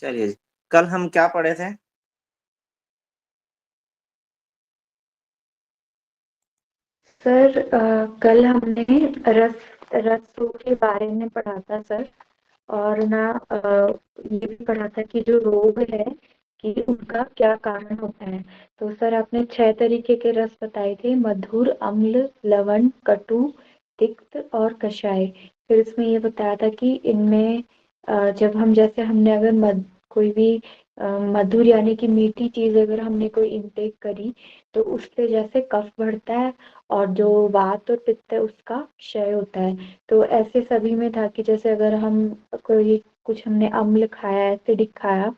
चलिए जी, कल हम क्या पढ़े थे? सर कल हमने रस रसों के बारे में पढ़ा था सर। और ना ये भी पढ़ा था कि जो रोग है कि उनका क्या कारण होता है। तो सर आपने 6 तरीके के रस बताए थे: मधुर, अम्ल, लवण, कटु, तिक्त और कषाय। फिर इसमें ये बताया था कि इनमें जब हम जैसे हमने अगर कोई भी मधुर यानी कि मीठी चीज अगर हमने कोई इंटेक करी तो उससे जैसे कफ बढ़ता है और जो वात और पित्त है उसका क्षय होता है। तो ऐसे सभी में था कि जैसे अगर हम कोई कुछ हमने अम्ल खाया, एसिडिक खाया,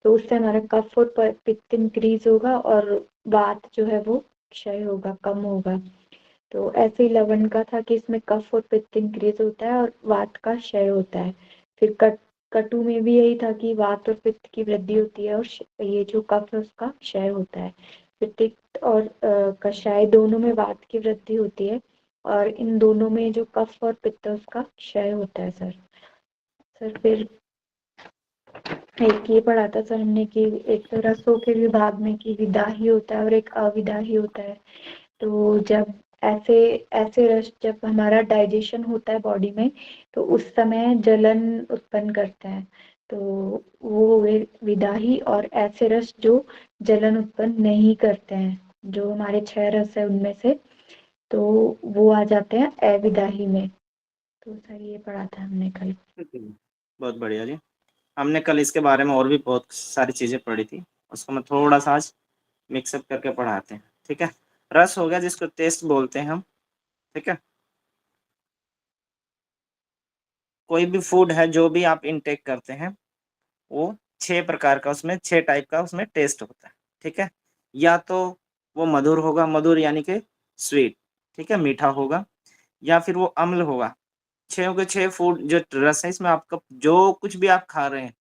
तो उससे हमारा कफ और पित्त इंक्रीज होगा और वात जो है वो क्षय होगा, कम होगा। तो ऐसे ही लवण का था कि इसमें कफ और पित्त इंक्रीज होता है और वात का क्षय होता है। फिर कटु में भी यही था कि वात और पित्त की वृद्धि होती है और ये जो कफ है उसका क्षय होता है। फिर तिक्त और कषाय दोनों में वात की वृद्धि होती है और इन दोनों में जो कफ और पित्त है उसका क्षय होता है सर। सर फिर एक ये पढ़ा था सर हमने कि एक तो रसों के विभाग में कि विदाही होता है और एक अविदाही होता है। तो जब ऐसे ऐसे रस जब हमारा डाइजेशन होता है बॉडी में तो उस समय जलन उत्पन्न करते हैं। तो वो हो गए विदाही। और ऐसे रस जो जलन उत्पन्न नहीं करते हैं, जो हमारे 6 रस है उनमें से, तो वो आ जाते हैं अविदाही में। तो सर ये पढ़ा था हमने कल। बहुत बढ़िया जी। हमने कल इसके बारे में और भी बहुत सारी चीजें पढ़ी थी, उसको मैं थोड़ा सा आज मिक्सअप करके पढ़ाते हैं। ठीक है, रस हो गया जिसको टेस्ट बोलते हैं हम। ठीक है, कोई भी फूड है जो भी आप इनटेक करते हैं वो 6 प्रकार का, उसमें 6 टाइप का उसमें टेस्ट होता है। ठीक है, या तो वो मधुर होगा, मधुर यानी कि स्वीट, ठीक है, मीठा होगा। या फिर वो अम्ल होगा। 6 के 6 फूड जो रस है इसमें आपका जो कुछ भी आप खा रहे हैं,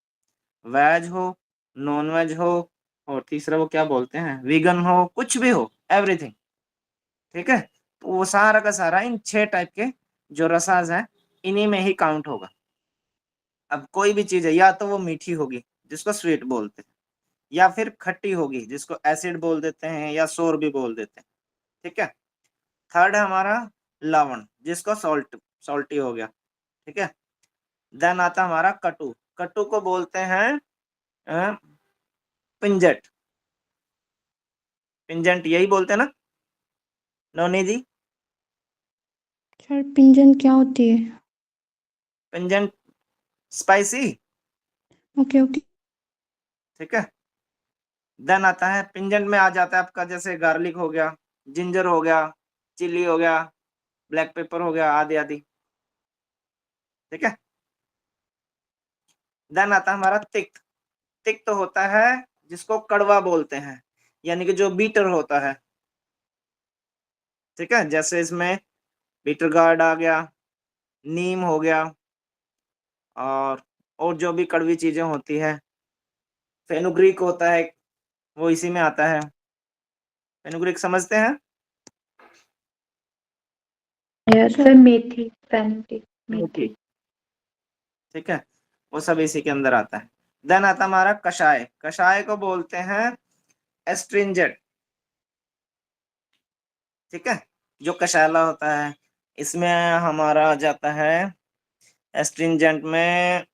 वेज हो, नॉन वेज हो, और तीसरा वो क्या बोलते हैं, वीगन हो, कुछ भी हो, एवरीथिंग। ठीक है, तो वो सारा का सारा इन 6 टाइप के जो रसाज हैं इन्हीं में ही काउंट होगा। अब कोई भी चीज है, या तो वो मीठी होगी जिसको स्वीट बोलते हैं, या फिर खट्टी होगी जिसको एसिड बोल देते हैं या सोर भी बोल देते हैं। ठीक है, थर्ड है हमारा लवण जिसको सॉल्ट, सॉल्टी हो गया। ठीक है, देन आता हमारा कटु, कटु को बोलते हैं अ, पिंजट, पिंजेंट यही बोलते हैं ना नोनी जी? सर पिंजन क्या होती है? पिंजेंट स्पाइसी। Okay okay. ठीक है, देन आता है पिंजेंट में आ जाता है आपका जैसे गार्लिक हो गया, जिंजर हो गया, चिली हो गया, ब्लैक पेपर हो गया, आदि आदि। ठीक है, देन आता है हमारा तिक्त, तिक्त तो होता है जिसको कड़वा बोलते हैं, यानी कि जो बीटर होता है। ठीक है, जैसे इसमें बीटर गार्ड आ गया, नीम हो गया, और जो भी कड़वी चीजें होती है, फेनुग्रीक होता है, वो इसी में आता है। फेनुग्रीक समझते हैं? सर मेथी, पेनल्टी, मेथी। मेथी। ठीक है, वो सब इसी के अंदर आता है। देन आता हमारा कषाय, कषाय को बोलते हैं एस्ट्रिंजेंट। ठीक है, जो कषायला होता है इसमें हमारा आ जाता है एस्ट्रिंजेंट में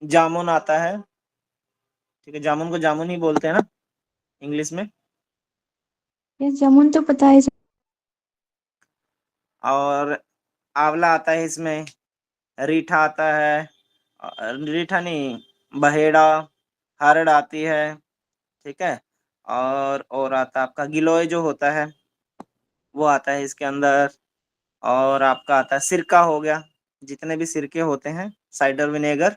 जामुन आता है। ठीक है, जामुन को जामुन ही बोलते हैं ना इंग्लिश में। ये जामुन तो पता है। और आंवला आता है इसमें, रीठा आता है, रीठा नहीं, बहेड़ा, हरड़ आती है। ठीक है, और आता है आपका गिलोय जो होता है वो आता है इसके अंदर। और आपका आता है सिरका हो गया, जितने भी सिरके होते हैं, साइडर विनेगर,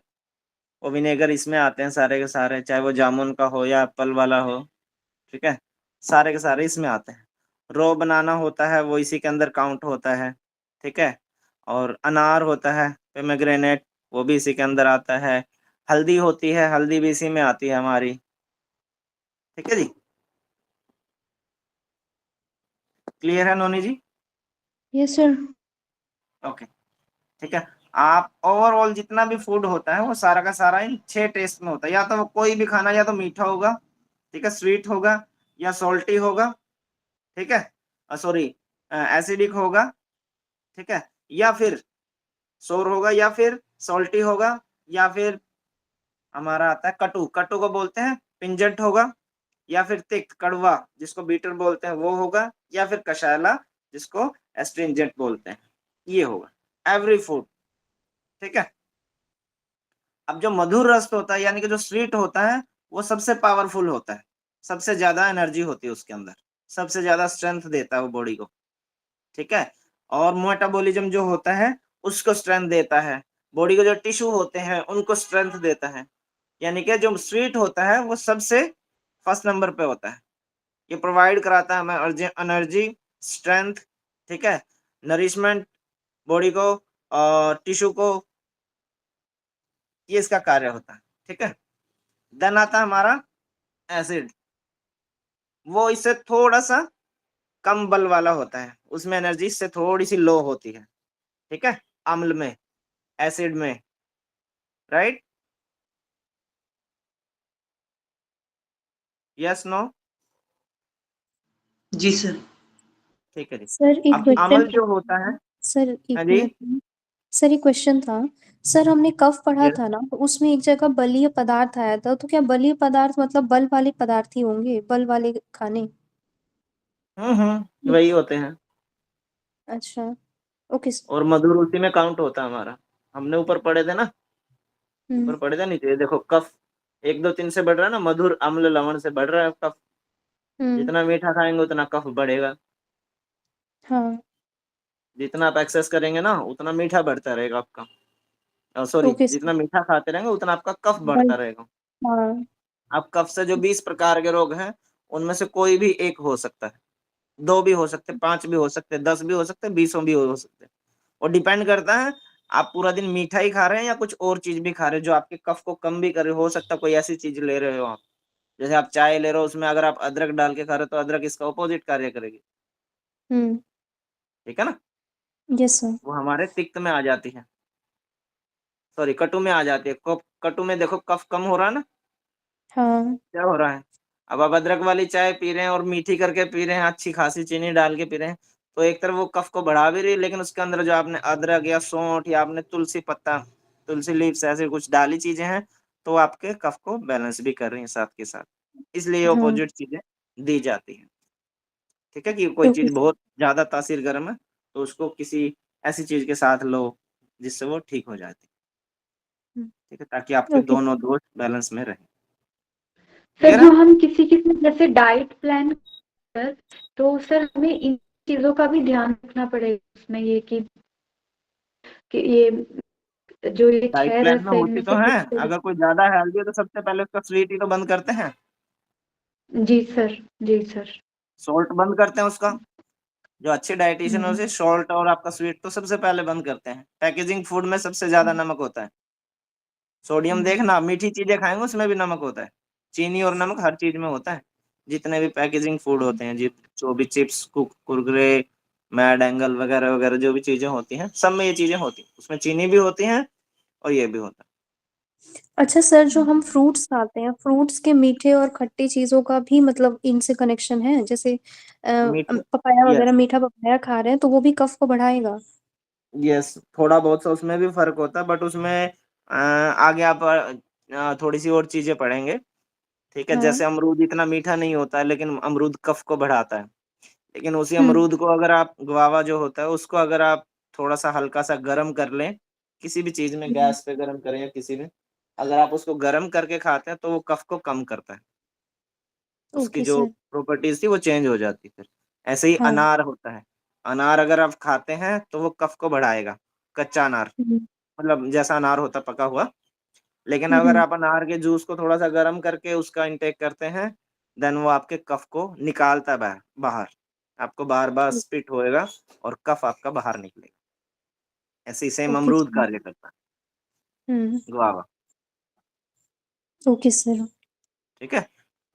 वो विनेगर इसमें आते हैं सारे के सारे, चाहे वो जामुन का हो या एप्पल वाला हो। ठीक है, सारे के सारे इसमें आते हैं। रो बनाना होता है वो इसी के अंदर काउंट होता है। ठीक है, और अनार होता है पोमेग्रेनेट, वो भी इसी के अंदर आता है। हल्दी होती है, हल्दी भी इसी में आती है हमारी। ठीक है जी, क्लियर है Noni ji? Yes sir. Okay, ठीक है। आप ओवरऑल जितना भी फूड होता है वो सारा का सारा इन 6 टेस्ट में होता है। या तो वो कोई भी खाना या तो मीठा होगा, ठीक है, स्वीट होगा, या सॉल्टी होगा, ठीक है, सॉरी, एसिडिक होगा, ठीक है, या फिर सोर होगा, या फिर सॉल्टी होगा, या फिर हमारा आता है कटु, कटु को बोलते हैं पिंजेंट होगा, या फिर तिक्त कड़वा जिसको बीटर बोलते हैं वो होगा, या फिर कशाला जिसको एस्ट्रिंजेंट बोलते हैं, ये होगा एवरी फूड, ठीक है। अब जो मधुर रस होता है यानी कि जो स्वीट होता है वो सबसे पावरफुल होता है, सबसे ज्यादा एनर्जी होती है उसके अंदर, सबसे ज्यादा स्ट्रेंथ देता है वो बॉडी को, ठीक है। और मेटाबॉलिज्म जो होता है उसको स्ट्रेंथ देता है, बॉडी के जो टिश्यू होते हैं उनको स्ट्रेंथ देता है। यानी कि जो स्वीट होता है वो सबसे फर्स्ट नंबर पे होता है। ये प्रोवाइड कराता है हमें एनर्जी, स्ट्रेंथ, ठीक है, नरिशमेंट बॉडी को और टिश्यू को, ये इसका कार्य होता है, ठीक है। देन आता है हमारा एसिड, वो इससे थोड़ा सा कम बल वाला होता है, उसमें एनर्जी इससे थोड़ी सी लो होती है, ठीक है, अम्ल में, एसिड में, राइट, यस नो, जी सर। ठीक है जी। सर एक अब क्वेश्चन अम्ल जो होता है, सर हाँ एक जी, मिनट सर एक क्वेश्चन था। सर हमने कफ पढ़ा यस, था ना, तो उसमें एक जगह बलीय पदार्थ आया था, तो क्या बलीय पदार्थ मतलब बल वाले पदार्थ ही होंगे, बल वाले खाने? वही होते हैं। अच्छा। ओके और मधुर उसी में काउंट होता है हमारा, हमने ऊपर पढ़े थे ना, ऊपर हम्म पढ़े थे नीचे, देखो कफ 1 2 3 से बढ़ रहा है ना, मधुर अम्ल लवण से बढ़ रहा है कफ, हम्म जितना मीठा खाएंगे उतना कफ बढ़ेगा, हाँ। जितना आप एक्सेस करेंगे ना उतना मीठा बढ़ता रहेगा आपका, सॉरी, ओके जितना सर। मीठा खाते रहेंगे उतना आपका कफ बल। बढ़ता रहेगा। हाँ। अब कफ से जो 20 प्रकार के रोग हैं उनमें से कोई भी एक हो सकता है, 2 भी हो सकते, 5 भी हो सकते, 10 भी हो सकते, 20 भी हो सकते, और डिपेंड करता है आप पूरा दिन मीठा ही खा रहे हैं या कुछ और चीज भी खा रहे हो जो आपके कफ को कम भी करे, हो सकता है कोई ऐसी चीज ले रहे हो आप, जैसे आप चाय ले रहे हो उसमें अगर आप अदरक डाल के खा रहे हो तो अदरक इसका ऑपोजिट कार्य करेगी, हम्म। ठीक है ना, यस सर। वो हमारे तिक्त में आ जाती है, सॉरी कटु में आ जाती है। कटु में देखो कफ कम हो रहा है ना, हाँ। क्या हो रहा है, अब आप अदरक वाली चाय पी रहे हैं और मीठी करके पी रहे हैं, अच्छी खासी चीनी डाल के पी रहे हैं, तो एक तरफ वो कफ को बढ़ा भी रही है, लेकिन उसके अंदर जो आपने अदरक या सौंठ या आपने तुलसी पत्ता, तुलसी लीव्स ऐसे कुछ डाली चीजें हैं, तो वो आपके कफ को बैलेंस भी कर रही हैं साथ के साथ, इसलिए हाँ। ऑपोजिट चीजें दी जाती हैं, ठीक है। कि कोई ओके चीज सर। बहुत ज्यादा तासीर गर्म है तो उसको किसी ऐसी चीज के साथ लो जिससे वो ठीक हो जाती है, ठीक है, ताकि आपके ओके दोनों सर। दोस्त बैलेंस में रहे, सर क्लियर जो है। हम किसी किसी जैसे डाइट प्लान कर, तो सर हमें इन चीजों का भी ध्यान रखना पड़ेगा उसमें, ये कि ये डाइट 6 प्लान रस में है होती इनमें तो से है, किस से? अगर कोई ज्यादा हेल्दी है तो सबसे पहले उसका स्वीट ही तो बंद करते हैं, जी सर, जी सर। सॉल्ट बंद करते हैं उसका, जो अच्छे डाइटिशियन है हम्म उसे सॉल्ट और आपका स्वीट तो सबसे पहले बंद करते हैं। पैकेजिंग फूड में सबसे ज्यादा नमक होता है, सोडियम हम्म देखना, मीठी चीजें खाएंगे उसमें भी नमक होता है, चीनी और नमक हर चीज में होता है, जितने भी पैकेजिंग फूड होते हैं, जो भी चिप्स, कुरकुरे, मैड एंगल वगैरह वगैरह जो भी चीजें होती हैं सब में ये चीजें होती हैं, उसमें चीनी भी होती है और ये भी होता अच्छा सर, जो हम फ्रूट्स खाते हैं, फ्रूट्स के मीठे और खट्टी चीजों का भी मतलब इनसे कनेक्शन है? जैसे है, मीठे, पपाया वगैरह, यस, मीठा पपाया खा रहे हैं तो वो भी कफ को बढ़ाएगा? यस, थोड़ा बहुत सा उसमें भी फर्क होता है, बट उसमें आगे आप थोड़ी सी और चीजें पढ़ेंगे, ठीक है। हाँ। जैसे अमरूद इतना मीठा नहीं होता है लेकिन अमरूद कफ को बढ़ाता है, लेकिन उसी हम्म अमरूद को अगर आप, गुआवा जो होता है उसको अगर आप थोड़ा सा हल्का सा गर्म कर लें, किसी भी चीज में हम्म, गैस पे गर्म करें या किसी में, अगर आप उसको गर्म करके खाते हैं तो वो कफ को कम करता है, उसकी ओके जो सर। प्रॉपर्टीज थी वो चेंज हो जाती है फिर। ऐसे ही हाँ। अनार होता है, अनार अगर आप खाते हैं तो वो कफ को बढ़ाएगा, कच्चा अनार, हम्म मतलब जैसा अनार होता है पका हुआ, लेकिन अगर हम्म, आप अनार के जूस को थोड़ा सा गर्म करके उसका इंटेक करते हैं, देन वो आपके कफ को निकालता है बाहर बाहर, आपको बार बार स्पिट होएगा और कफ आपका बाहर निकलेगा, ऐसे ही सेम ओके अमरूद सर। कार्य करता हम्म। है, गुआवा, ओके सर। ठीक है।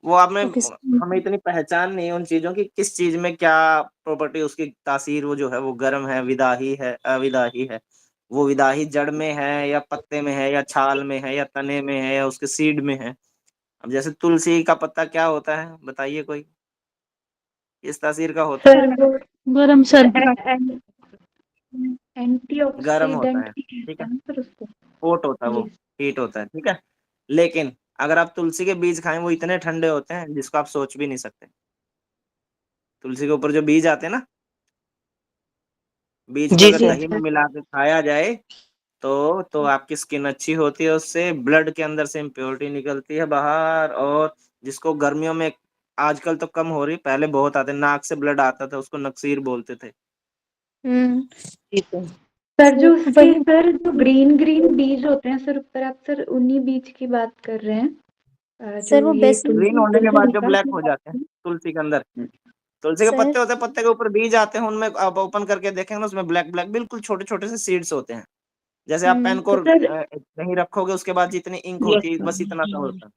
वो आप में, ओके सर। हमें इतनी पहचान नहीं है उन चीजों की, किस चीज में क्या प्रॉपर्टी, उसकी तासीर वो जो है वो गर्म है, विदाही है, अविदाही है, वो विदाही जड़ में है या पत्ते में है या छाल में है या तने में है या उसके सीड में है। अब जैसे तुलसी का पत्ता क्या होता है बताइए कोई, इस तासीर का होता है, सर वो गरम सर्दी गर्म होता एंटीऑक्सीडेंट है, भी ठीक कहते है, हैं ना सर उसको। हॉट होता है वो, जी हीट होता है, ठीक है। लेकिन अगर आप तुलसी के बीज खाएं वो इतने ठंडे होते हैं जिसको आप सोच भी नहीं सकते। तुलसी के ऊपर जो बीज आते हैं ना, बीज को जी अगर सर। दही में मिला के खाया जाए तो आपकी स्किन अच्छी होती है, उससे ब्लड के अंदर से इम्प्योरिटी निकलती है बाहर। और जिसको गर्मियों में, आजकल तो कम हो रही, पहले बहुत आते, नाक से ब्लड आता था, उसको नक्सीर बोलते थे। जी सर। सर जो उसके वही सर जो ग्रीन ग्रीन बीज होते हैं सर ऊपर, आप सर उन्हीं बीज की बात कर रहे हैं सर जो वो ये बेसिक ग्रीन होने के बाद तुलसी जो का। ब्लैक हो जाते हैं तुलसी के अंदर, तुलसी के सर पत्ते होते हैं, पत्ते के ऊपर बीज आते हैं, उनमें आप ओपन करके देखेंगे ना, उसमें ब्लैक ब्लैक बिल्कुल छोटे छोटे से सीड्स होते हैं। जैसे आप पेन को तो सर नहीं रखोगे, उसके बाद जितनी इंक यस होती है बस इतना सा सर। होता है।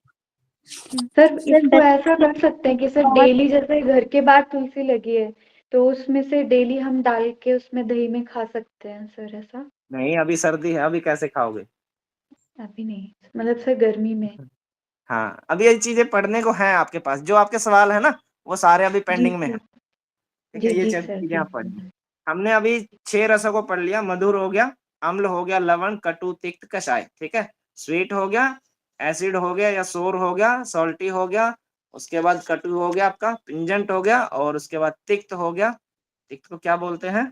सर सर इसको ऐसा कर सकते हैं कि सर डेली जैसे घर के बाहर तुलसी लगी है तो उसमें से डेली हम डाल के उसमें दही में खा सकते हैं सर, ऐसा? नहीं, अभी सर्दी है, अभी कैसे खाओगे? अभी नहीं, मतलब सर गर्मी में। हाँ, अभी ये चीजें पढ़ने को हैं आपके पास, जो आपके सवाल है ना वो सारे अभी जी पेंडिंग में है, जी ठीक जी है। ये जी सर चीजें जी। आप पढ़िए। हमने अभी 6 रसों को पढ़ लिया, मधुर हो गया, अम्ल हो गया, लवण, कटु, तिक्त, कषाय, ठीक है। स्वीट हो गया, एसिड हो गया या सोर हो गया, सॉल्टी हो गया, उसके बाद कटु हो गया आपका, पिंजेंट हो गया, और उसके बाद तिक्त हो गया। तिक्त को क्या बोलते हैं?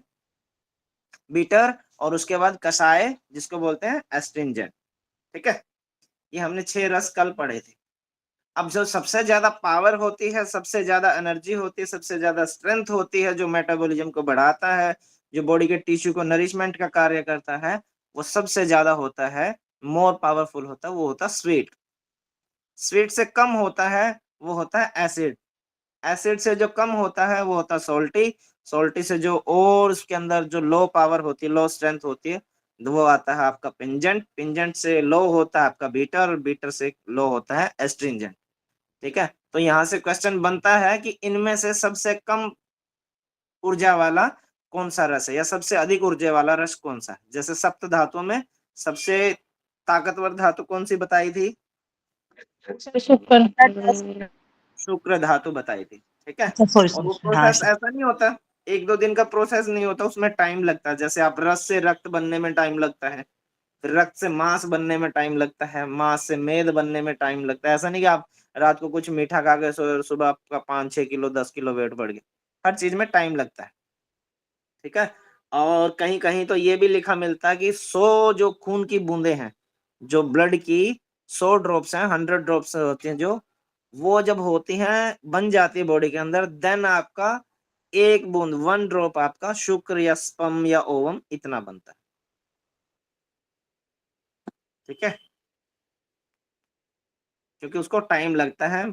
बीटर। और उसके बाद कषाय, जिसको बोलते हैं एस्ट्रिंजेंट, ठीक है। ये हमने 6 रस कल पढ़े थे। अब जो सबसे ज्यादा पावर होती है, सबसे ज्यादा एनर्जी होती है, सबसे ज्यादा स्ट्रेंथ होती है, जो मेटाबॉलिज्म को बढ़ाता है, जो बॉडी के टिश्यू को नरिशमेंट का कार्य करता है, वो सबसे ज्यादा होता है, मोर पावरफुल होता है, वो होता है स्वीट। स्वीट से कम होता है वो होता है एसिड। एसिड से जो कम होता है वो होता है सोल्टी। सोल्टी से जो और उसके अंदर जो लो पावर होती है, लो स्ट्रेंथ होती है, वो आता है आपका पिंजेंट। पिंजेंट से लो होता है आपका बीटर, और बीटर से लो होता है एस्ट्रिंजेंट, ठीक है। तो यहाँ से क्वेश्चन बनता है कि इनमें से सबसे कम ऊर्जा वाला कौन सा रस है, या सबसे अधिक ऊर्जा वाला रस कौन सा है। जैसे सप्त धातुओं में सबसे ताकतवर धातु कौन सी बताई थी? सुपर। शुक्र धातु बताई थी, ठीक है। अच्छा सॉरी और वो सॉरी, हाँ प्रोसेस ऐसा नहीं होता, एक दो दिन का प्रोसेस नहीं होता, उसमें टाइम लगता है। जैसे आप रस से रक्त बनने में टाइम लगता है, फिर रक्त से मांस बनने में टाइम लगता है, मांस से मेद बनने में टाइम लगता है। ऐसा नहीं कि आप रात को कुछ मीठा खा के सुबह आपका 5-6 किलो 10 किलो वेट बढ़ गया। हर चीज में टाइम लगता है, ठीक है। और कहीं कहीं तो ये भी लिखा मिलता है कि 100 जो खून की बूंदे हैं, जो ब्लड की 100 ड्रॉप्स हैं, 100 ड्रॉप्स होती हैं जो, वो जब होती हैं बन जाती है बॉडी के अंदर, देन आपका एक बूंद 1 ड्रॉप आपका शुक्र या स्पर्म या ओवम इतना बनता है, ठीक है। क्योंकि उसको टाइम लगता है,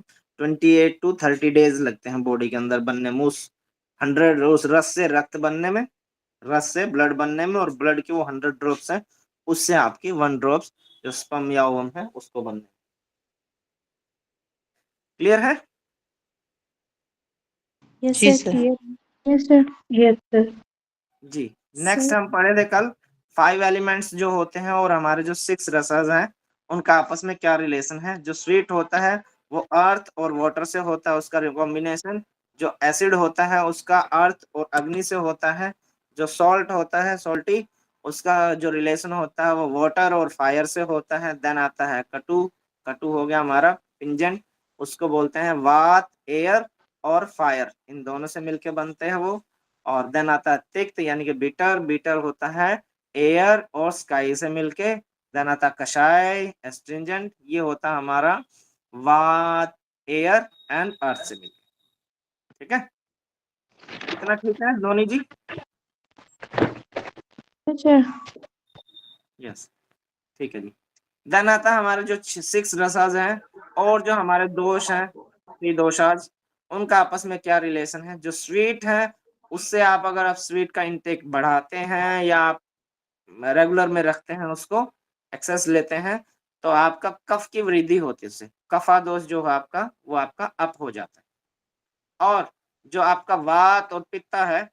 28 to 30 डेज लगते हैं बॉडी के अंदर बनने में, उस 100 उस रस से रक्त बनने में, रस से ब्लड बनने में, और ब्लड की वो 100 ड्रॉप्स हैं, उससे आपकी 1 ड्रॉप्स जो स्पर्म या ओवम है उसको बनने में। क्लियर है? यस जी sir, sir. Clear. Yes sir. Yes sir. जी। नेक्स्ट सर हम पढ़े थे कल 5 एलिमेंट्स जो होते हैं, और हमारे जो 6 रसस हैं उनका आपस में क्या रिलेशन है। जो स्वीट होता है वो अर्थ और वाटर से होता है, उसका कॉम्बिनेशन। जो एसिड होता है उसका अर्थ और अग्नि से होता है। जो सॉल्ट होता है, सॉल्टी, उसका जो रिलेशन होता है वो वाटर और फायर से होता है। देन आता है कटु। कटु हो गया हमारा पिंजन, उसको बोलते हैं वात, एयर और फायर, इन दोनों से मिलके बनते हैं वो। और देन आता है तिक्त यानी कि बिटर। बिटर होता है एयर और स्काई से मिलके। देन आता है कषाय, एस्ट्रिंजेंट, ये होता है हमारा वात, एयर एंड अर्थ से मिलके, ठीक है। इतना ठीक है धोनी जी? अच्छा। यस, ठीक है जी। देन आता है हमारे जो 6 रसाज हैं, और जो हमारे दोष हैं, 3 दोषाज, उनका आपस में क्या रिलेशन है। जो स्वीट है उससे आप, अगर आप स्वीट का इंटेक बढ़ाते हैं या आप रेगुलर में रखते हैं, उसको एक्सेस लेते हैं, तो आपका कफ की वृद्धि होती है, उससे कफा दोष जो है आपका वो आपका अप हो जाता है। और जो आपका वात और पित्ता है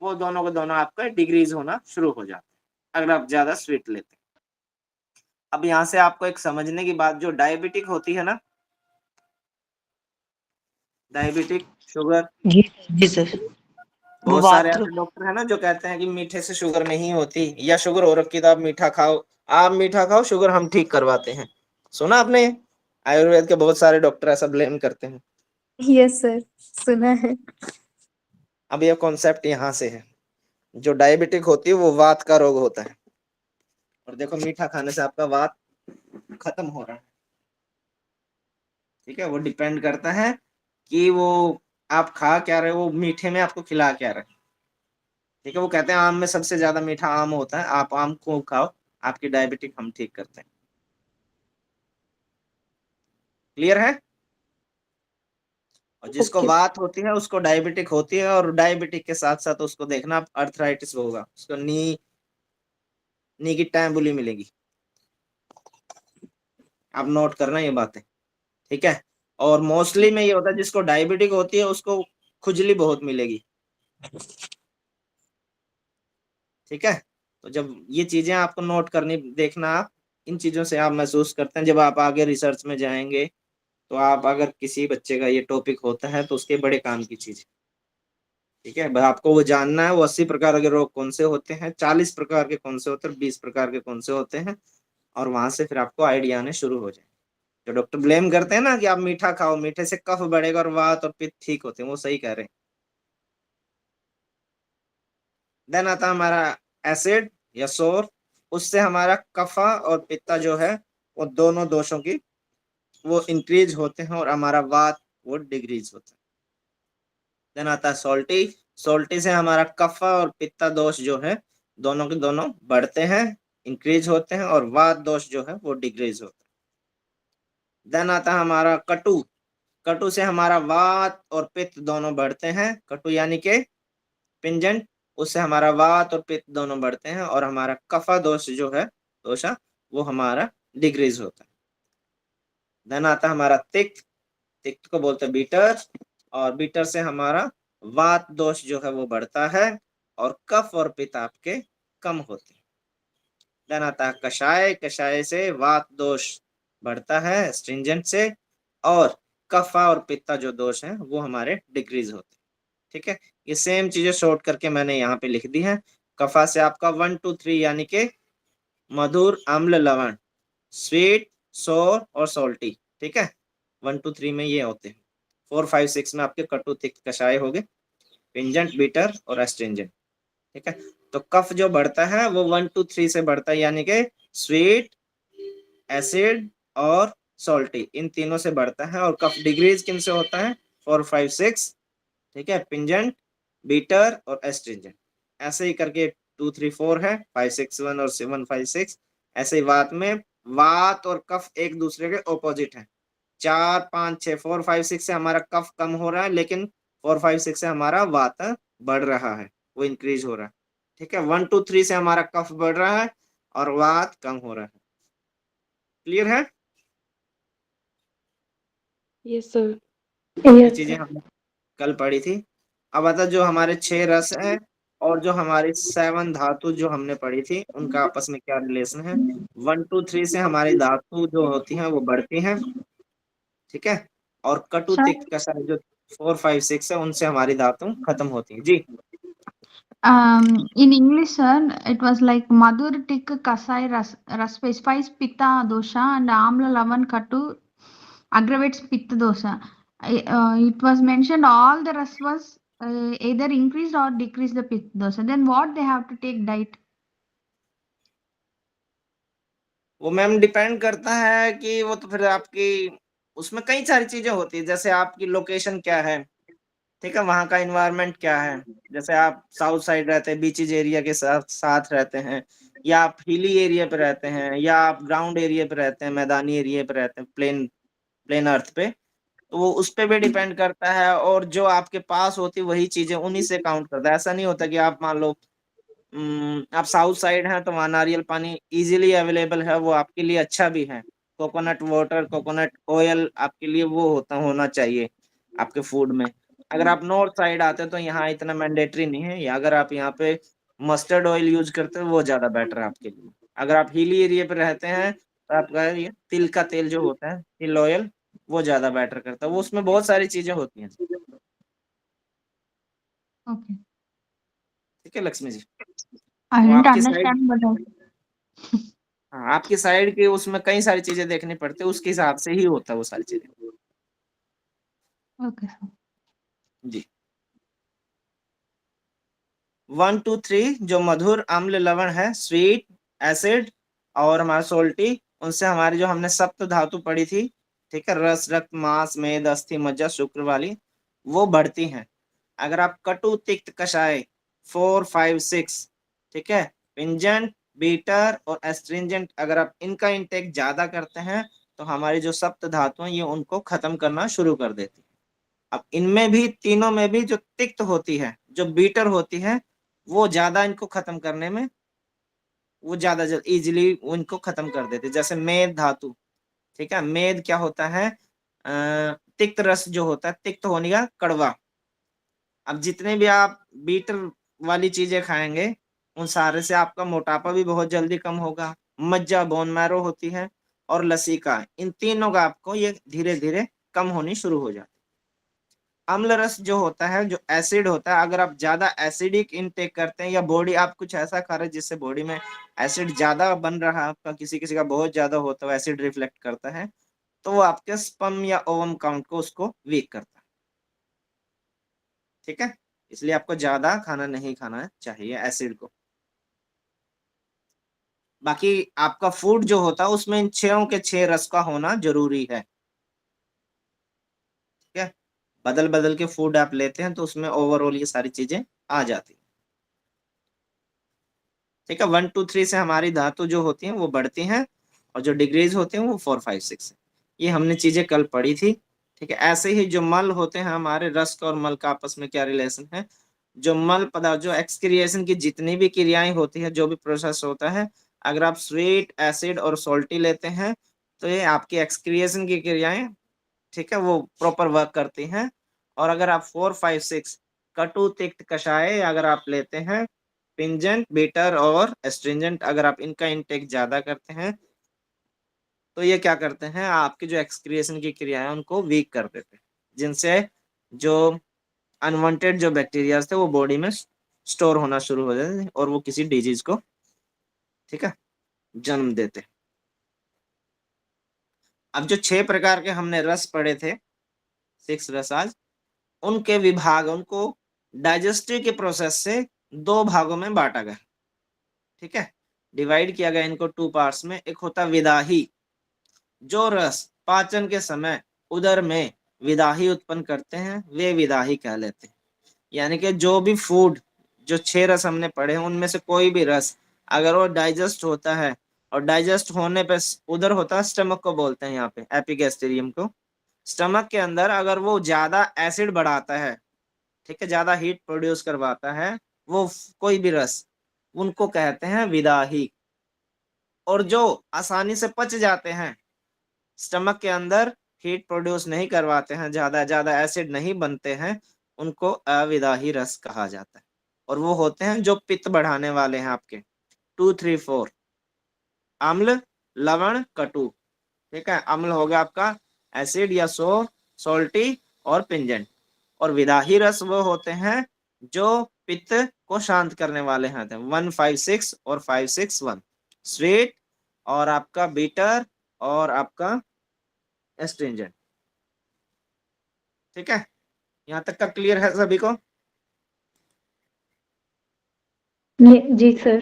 वो दोनों को दोनों आपका डिग्रीज होना शुरू हो जाता है, अगर आप ज्यादा स्वीट लेते हैं। अब यहाँ से आपको एक समझने की बात, जो डायबिटिक होती है ना, डायबिटिक शुगर, जी जी सर। वो बहुत सारे बात तो ऐसे डॉक्टर है ना जो कहते हैं कि मीठे से शुगर नहीं होती, या शुगर हो रखी तो आप मीठा खाओ, आप मीठा खाओ, शुगर हम ठीक करवाते हैं। सुना आपने? आयुर्वेद के बहुत सारे डॉक्टर ऐसा ब्लेम करते हैं। यस सर, सुना है। अब ये कॉन्सेप्ट यहाँ से है, जो डायबिटिक होती है वो वात का रोग होता है, और देखो मीठा खाने से आपका वात खत्म हो रहा है। ठीक है, वो डिपेंड करता है कि वो आप खा क्या रहे हो, वो मीठे में आपको खिला क्या रहे। ठीक है, वो कहते हैं आम में सबसे ज्यादा मीठा आम होता है, आप आम को खाओ, आपकी डायबिटिक हम ठीक करते हैं। क्लियर है? और जिसको ओके। वात होती है उसको डायबिटिक होती है, और डायबिटिक के साथ साथ उसको देखना अर्थराइटिस होगा, उसको नी की टैम्बुली मिलेगी। आप नोट करना ये बातें। ठीक है, और मोस्टली में ये होता है जिसको डायबिटिक होती है उसको खुजली बहुत मिलेगी। ठीक है, तो जब ये चीजें आपको नोट करनी, देखना आप इन चीजों से आप महसूस करते हैं, जब आप आगे रिसर्च में जाएंगे तो आप, अगर किसी बच्चे का ये टॉपिक होता है तो उसके बड़े काम की चीज है। ठीक है, बस आपको वो जानना है वो 80 प्रकार के रोग कौन से होते हैं, 40 प्रकार के कौन से होते हैं, 20 प्रकार के कौन से होते हैं, और वहां से फिर आपको आइडिया आने शुरू हो जाए। जो डॉक्टर ब्लेम करते हैं ना कि आप मीठा खाओ, मीठे से कफ बढ़ेगा और वात और पित्त ठीक होते हैं, वो सही कह रहे हैं। देन आता है हमारा एसिड या सोर, उससे हमारा कफा और पित्ता जो है वो दोनों दोषों की वो इंक्रीज होते हैं, और हमारा वात वो डिक्रीज होता है। देन आता है सॉल्टी, सॉल्टी से हमारा कफा और पित्ता दोष जो है दोनों के दोनों बढ़ते हैं, इंक्रीज होते हैं, और वात दोष जो है वो डिक्रीज होता है। देन आता है हमारा कटु, कटु से हमारा वात और पित्त दोनों बढ़ते हैं, कटु यानी के पिंजंट, उससे हमारा वात और पित्त दोनों बढ़ते हैं, और हमारा कफा दोष जो है, दोषा, वो हमारा डिक्रीज होता है। देन आता है हमारा तिक्त, तिक्त को बोलते हैं बीटर, और बीटर से हमारा वात दोष जो है वो बढ़ता है, और कफ और पित्त आपके कम होते हैं। देन आता है कषाय, कषाय से वात दोष बढ़ता है स्ट्रिंजेंट से, और कफा और पित्ता जो दोष है वो हमारे डिक्रीज होते हैं। ठीक है, ये सेम चीजें शॉर्ट करके मैंने यहाँ पे लिख दी है। कफा से आपका 1 2 3 यानी के मधुर, अम्ल, लवण, स्वीट, सोर और सोल्टी। ठीक है, 1 2 3 में ये होते हैं। 4 5 6 में आपके कटु, तिक्त, कषाय हो गए, पिंजेंट, बीटर और एस्ट्रिंजेंट। ठीक है, तो कफ जो बढ़ता है वो 1 2 3 से बढ़ता है, यानी कि स्वीट, एसिड और सॉल्टी, इन तीनों से बढ़ता है। और कफ डिग्रीज किन से होता है? 4 5 6। ठीक है, पिंजेंट, बीटर और एस्ट्रिंजेंट, ऐसे ही करके 2 3 4 है, 5 6 1 और 7 5 6। ऐसे ही वात में, वात और कफ एक दूसरे के ऑपोजिट है। 4 5 6, 4 5 6 से हमारा कफ कम हो रहा है, लेकिन 4 5 6 से हमारा वात बढ़ रहा है, वो इंक्रीज हो रहा है। ठीक है, 1 2 3 से हमारा कफ बढ़ रहा है और वात कम हो रहा है। क्लियर है? Yes sir. ये यस चीजें सर। हमने कल पढ़ी थी। अब आता जो हमारे 6 रस हैं, और जो हमारी 7 धातु जो हमने पढ़ी थी, उनका आपस में क्या रिलेशन है। 1 2 3 से हमारी धातु जो होती हैं वो बढ़ती हैं। ठीक है, और कटु, Sir, तिक्त, कषाय जो 4 5 6 है, उनसे हमारी धातु खत्म होती है जी। In English, sir, it was like Madhur Tik Kasai Ras specifies Pitta dosha and Amla Lavan Katu aggravates Pitta dosha. It was mentioned all the ras was either increased or decreased the Pitta dosha. Then what they have to take diet? वो ma'am depend करता है कि वो तो फिर आपकी, उसमें कई सारी चीजें होती है, जैसे आपकी लोकेशन क्या है। ठीक है, वहाँ का इन्वायरमेंट क्या है। जैसे आप साउथ साइड रहते हैं, बीचेज एरिया के साथ साथ रहते हैं, या आप हिली एरिया पे रहते हैं, या आप ग्राउंड एरिया पे रहते हैं, मैदानी एरिया पे रहते हैं, प्लेन प्लेन अर्थ पे, तो वो उस पे भी डिपेंड करता है। और जो आपके पास होती वही चीजें उन्हीं से काउंट करता है। ऐसा नहीं होता कि आप मान लो आप साउथ साइड हैं तो वहाँ नारियल पानी इजीली अवेलेबल है, वो आपके लिए अच्छा भी है। कोकोनट वाटर, कोकोनट ऑयल आपके लिए वो होना चाहिए आपके फूड में। अगर आप नॉर्थ साइड आते हैं तो यहाँ इतना मैंडेटरी नहीं है, या अगर आप यहाँ पे मस्टर्ड ऑयल यूज करते हो वो ज्यादा बेटर है आपके लिए। अगर आप हिली एरिया पे रहते हैं तो आपका ये तिल का तेल जो होता है, तिल ऑयल, वो ज्यादा बेटर करता है। वो उसमें बहुत सारी चीजें होती हैं। Okay. ठीक है लक्ष्मी जी। I वो didn't आपकी साइड, understand, but हाँ आपकी साइड की उसमें कई सारी चीजें देखनी पड़ती है, उसके हिसाब से ही होता है वो सारी चीजें। okay, sir. जी। 1 2 3 जो मधुर, अम्ल, लवण है, स्वीट, एसिड और हमारा सोल्टी, उनसे हमारी जो हमने सप्त धातु पढ़ी थी, ठीक है, रस, रक्त, मांस, मेद, अस्थि, मज्जा, शुक्र वाली, वो बढ़ती हैं। अगर आप कटु, तिक्त, कषाय 4 5 6, ठीक है, पिंजंट, बीटर और एस्ट्रिंजेंट, अगर आप इनका इंटेक ज्यादा करते हैं तो हमारी जो सप्त धातु हैं ये उनको खत्म करना शुरू कर देती है। अब इनमें भी, तीनों में भी जो तिक्त होती है, जो बीटर होती है, वो ज्यादा इनको खत्म करने में, वो ज्यादा इजिली उनको खत्म कर देते। जैसे मेद धातु, ठीक है, मेद क्या होता है, तिक्त रस जो होता है, तिक्त होने का कड़वा। अब जितने भी आप बीटर वाली चीजें खाएंगे उन सारे से आपका मोटापा भी बहुत जल्दी कम होगा। मज्जा, बोन मैरो होती है, और लसिका, इन तीनों का आपको ये धीरे धीरे कम होनी शुरू हो जाती है। अम्ल रस जो होता है, जो एसिड होता है, अगर आप ज्यादा एसिडिक इनटेक करते हैं या बॉडी आप कुछ ऐसा खा रहे हैं जिससे बॉडी में एसिड ज्यादा बन रहा है आपका, किसी किसी का बहुत ज्यादा होता है, एसिड रिफ्लेक्ट करता है, तो वो आपके स्पर्म या ओवम काउंट को उसको वीक करता है। ठीक है, इसलिए आपको ज्यादा खाना नहीं खाना चाहिए एसिड को। बाकी आपका फूड जो होता है उसमें इन छह के छह रस का होना जरूरी है। ठीक है, बदल बदल के फूड आप लेते हैं तो उसमें ओवरऑल ये सारी चीजें आ जाती हैं। ठीक है, 1 2 3 से हमारी धातु जो होती हैं वो बढ़ती हैं, और जो डिग्रीज होते हैं वो 4 5 6 है। ये हमने चीजें कल पढ़ी थी। ठीक है, ऐसे ही जो मल होते हैं हमारे, रस का और मल का आपस में क्या रिलेशन है, जो मल पदार्थ, जो एक्सक्रिएशन की जितनी भी क्रियाएं होती है, जो भी प्रोसेस होता है, अगर आप स्वीट, एसिड और सोल्टी लेते हैं तो ये आपकी एक्सक्रिएशन की क्रियाएं, ठीक है, वो प्रॉपर वर्क करती हैं। और अगर आप 4 5 6 कटु, तिक्त, कषाय अगर आप लेते हैं, पिंजेंट, बीटर और एस्ट्रिंजेंट, अगर आप इनका इंटेक ज्यादा करते हैं तो ये क्या करते हैं, आपकी जो एक्सक्रिएशन की क्रिया है उनको वीक कर देते हैं, जिनसे जो अनवांटेड जो बैक्टीरिया थे वो बॉडी में स्टोर होना शुरू हो जाते हैं और वो किसी डिजीज को, ठीक है, जन्म देते हैं। अब जो 6 प्रकार के हमने रस पढ़े थे, 6 रस आज, उनके विभाग, उनको डाइजेस्टिव के प्रोसेस से 2 भागों में बांटा गया। ठीक है, डिवाइड किया गया इनको 2 पार्ट्स में। एक होता विदाही, जो रस पाचन के समय उदर में विदाही उत्पन्न करते हैं वे विदाही कहलाते हैं। यानी कि जो भी फूड, जो 6 रस हमने पढ़े हैं उनमें से कोई भी रस अगर वो डाइजेस्ट होता है, और डाइजेस्ट होने पे उदर होता है, स्टमक को बोलते हैं यहाँ पे, एपिगैस्ट्रियम को, स्टमक के अंदर अगर वो ज्यादा एसिड बढ़ाता है, ठीक है, ज्यादा हीट प्रोड्यूस करवाता है, वो कोई भी रस, उनको कहते हैं विदाही। और जो आसानी से पच जाते हैं, स्टमक के अंदर हीट प्रोड्यूस नहीं करवाते हैं, ज्यादा ज्यादा एसिड नहीं बनते हैं, उनको अविदाही रस कहा जाता है। और वो होते हैं जो पित्त बढ़ाने वाले हैं आपके, 2 3 4, अम्ल, लवण, कटु। ठीक है, अम्ल हो गया आपका एसिड या सोल्टी और पिंजेंट, और विदाही रस वो होते हैं जो पित्त को शांत करने वाले हैं, 1 5 6 और 5 6 1, स्वीट और आपका बीटर और आपका एस्ट्रिंजेंट। ठीक है, यहाँ तक का क्लियर है सभी को? जी सर।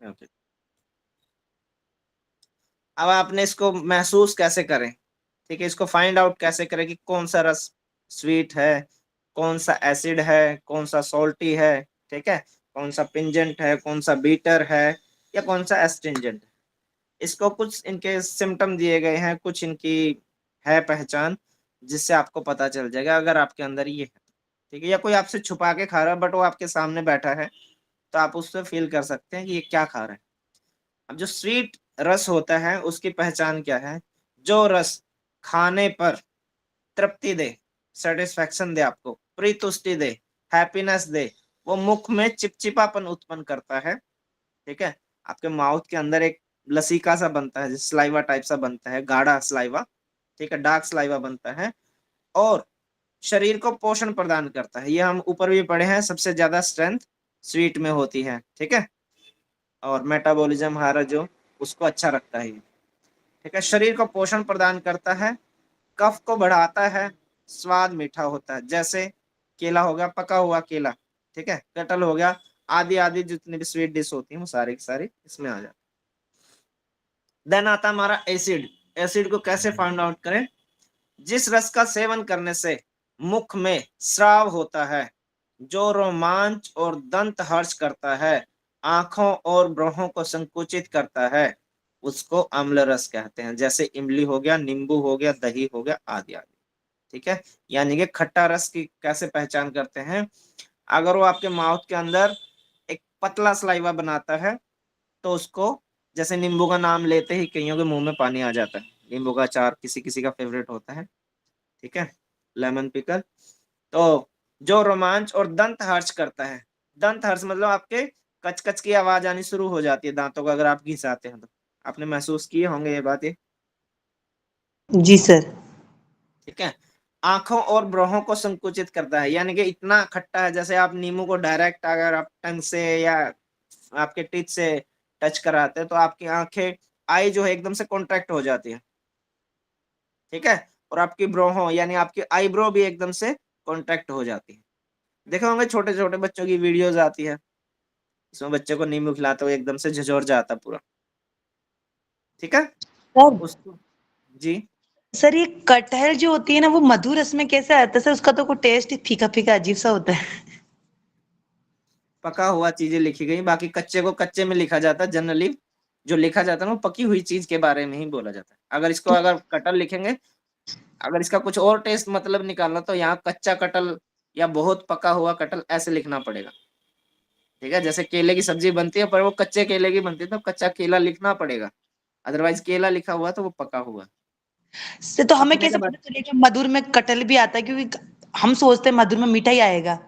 Okay. अब आपने इसको महसूस कैसे करें, ठीक है, इसको फाइंड आउट कैसे करें कि कौन सा रस स्वीट है, कौन सा एसिड है, कौन सा सॉल्टी है, ठीक है, कौन सा पिंजेंट है, कौन सा बीटर है, या कौन सा एस्ट्रिंजेंट है। इसको कुछ इनके सिम्टम दिए गए हैं, कुछ इनकी है पहचान, जिससे आपको पता चल जाएगा अगर आपके अंदर ये है। ठीक है, या कोई आपसे छुपा के खा रहा है बट वो आपके सामने बैठा है, तो आप उससे फील कर सकते हैं कि ये क्या खा रहा है। अब जो स्वीट रस होता है उसकी पहचान क्या है, जो रस खाने पर तृप्ति दे, सेटिस्फैक्शन दे, आपको प्रीतुष्टि दे, हैप्पीनेस दे, वो मुख में चिपचिपापन उत्पन्न करता है। ठीक है, आपके माउथ के अंदर एक लसीका सा बनता है, स्लाइवा टाइप सा बनता है, गाढ़ा स्लाइवा। ठीक है, डार्क स्लाइवा बनता है और शरीर को पोषण प्रदान करता है। ये हम ऊपर भी पढ़े हैं, सबसे ज्यादा स्ट्रेंथ स्वीट में होती है। ठीक है, और मेटाबॉलिज्म हमारा जो उसको अच्छा रखता है। ठीक है, शरीर को पोषण प्रदान करता है, कफ को बढ़ाता है, स्वाद मीठा होता है। जैसे केला हो गया, पका हुआ केला। ठीक है, कटहल हो गया, आदि आदि जितनी भी स्वीट डिश होती है वो सारी की सारी इसमें आ जाती है। देन आता है हमारा एसिड। एसिड को कैसे फाइंड आउट करें? जिस रस का सेवन करने से मुख में स्राव होता है, जो रोमांच और दंत हर्ष करता है, आंखों और ब्रोहों को संकुचित करता है, उसको अम्ल रस कहते हैं। जैसे इमली हो गया, नींबू हो गया, दही हो गया, आदि आदि। ठीक है, यानी कि खट्टा रस की कैसे पहचान करते हैं? अगर वो आपके माउथ के अंदर एक पतला सलाइवा बनाता है तो उसको, जैसे नींबू का नाम लेते ही कईयों के मुंह में पानी आ जाता है। नींबू का अचार किसी किसी का फेवरेट होता है। ठीक है, लेमन पिकल। तो जो रोमांच और दंत हर्ष करता है, दंत हर्ष मतलब आपके कचकच की आवाज आनी शुरू हो जाती है दांतों को, अगर आप घिसाते हैं तो। आपने महसूस किए होंगे ये बातें। जी सर। ठीक है, आंखों और ब्रोहों को संकुचित करता है, यानी कि इतना खट्टा है, जैसे आप नींबू को डायरेक्ट अगर आप टंग से या आपके टीथ से टच कराते हैं तो आपकी आंखें, आई जो है एकदम से कॉन्ट्रैक्ट हो जाती है। ठीक है, और आपकी ब्रोहों यानी आपकी आईब्रो भी एकदम से कॉन्ट्रैक्ट हो जाती है। देखे होंगे छोटे छोटे बच्चों की वीडियोज आती है, इसमें बच्चे को नींबू खिलाते हुए एकदम से झंझोर जाता है पूरा। ठीक है, सर उसको जी। सर ये कटहल जो होती है ना वो मधुर रस में कैसे आता है सर? उसका तो कोई टेस्ट ही फीका फीका अजीब सा होता है। पका हुआ चीजें लिखी गई, बाकी कच्चे को कच्चे में लिखा जाता है। जनरली जो लिखा जाता है ना वो पकी हुई चीज के बारे में ही बोला जाता है। अगर इसको अगर कटहल लिखेंगे, अगर इसका कुछ और टेस्ट मतलब निकालना तो यहाँ कच्चा कटहल या बहुत पका हुआ कटहल ऐसे लिखना पड़ेगा। ठीक है, जैसे केले की सब्जी बनती है पर वो कच्चे केले की बनती है तो कच्चा केला लिखना पड़ेगा, अदरवाइज केला लिखा हुआ तो वो पका हुआ। सर तो हमें पकने के कैसे बाद पता चलेगा मधुर में कटहल भी आता है? क्योंकि हम सोचते हैं मधुर में मीठा ही आएगा।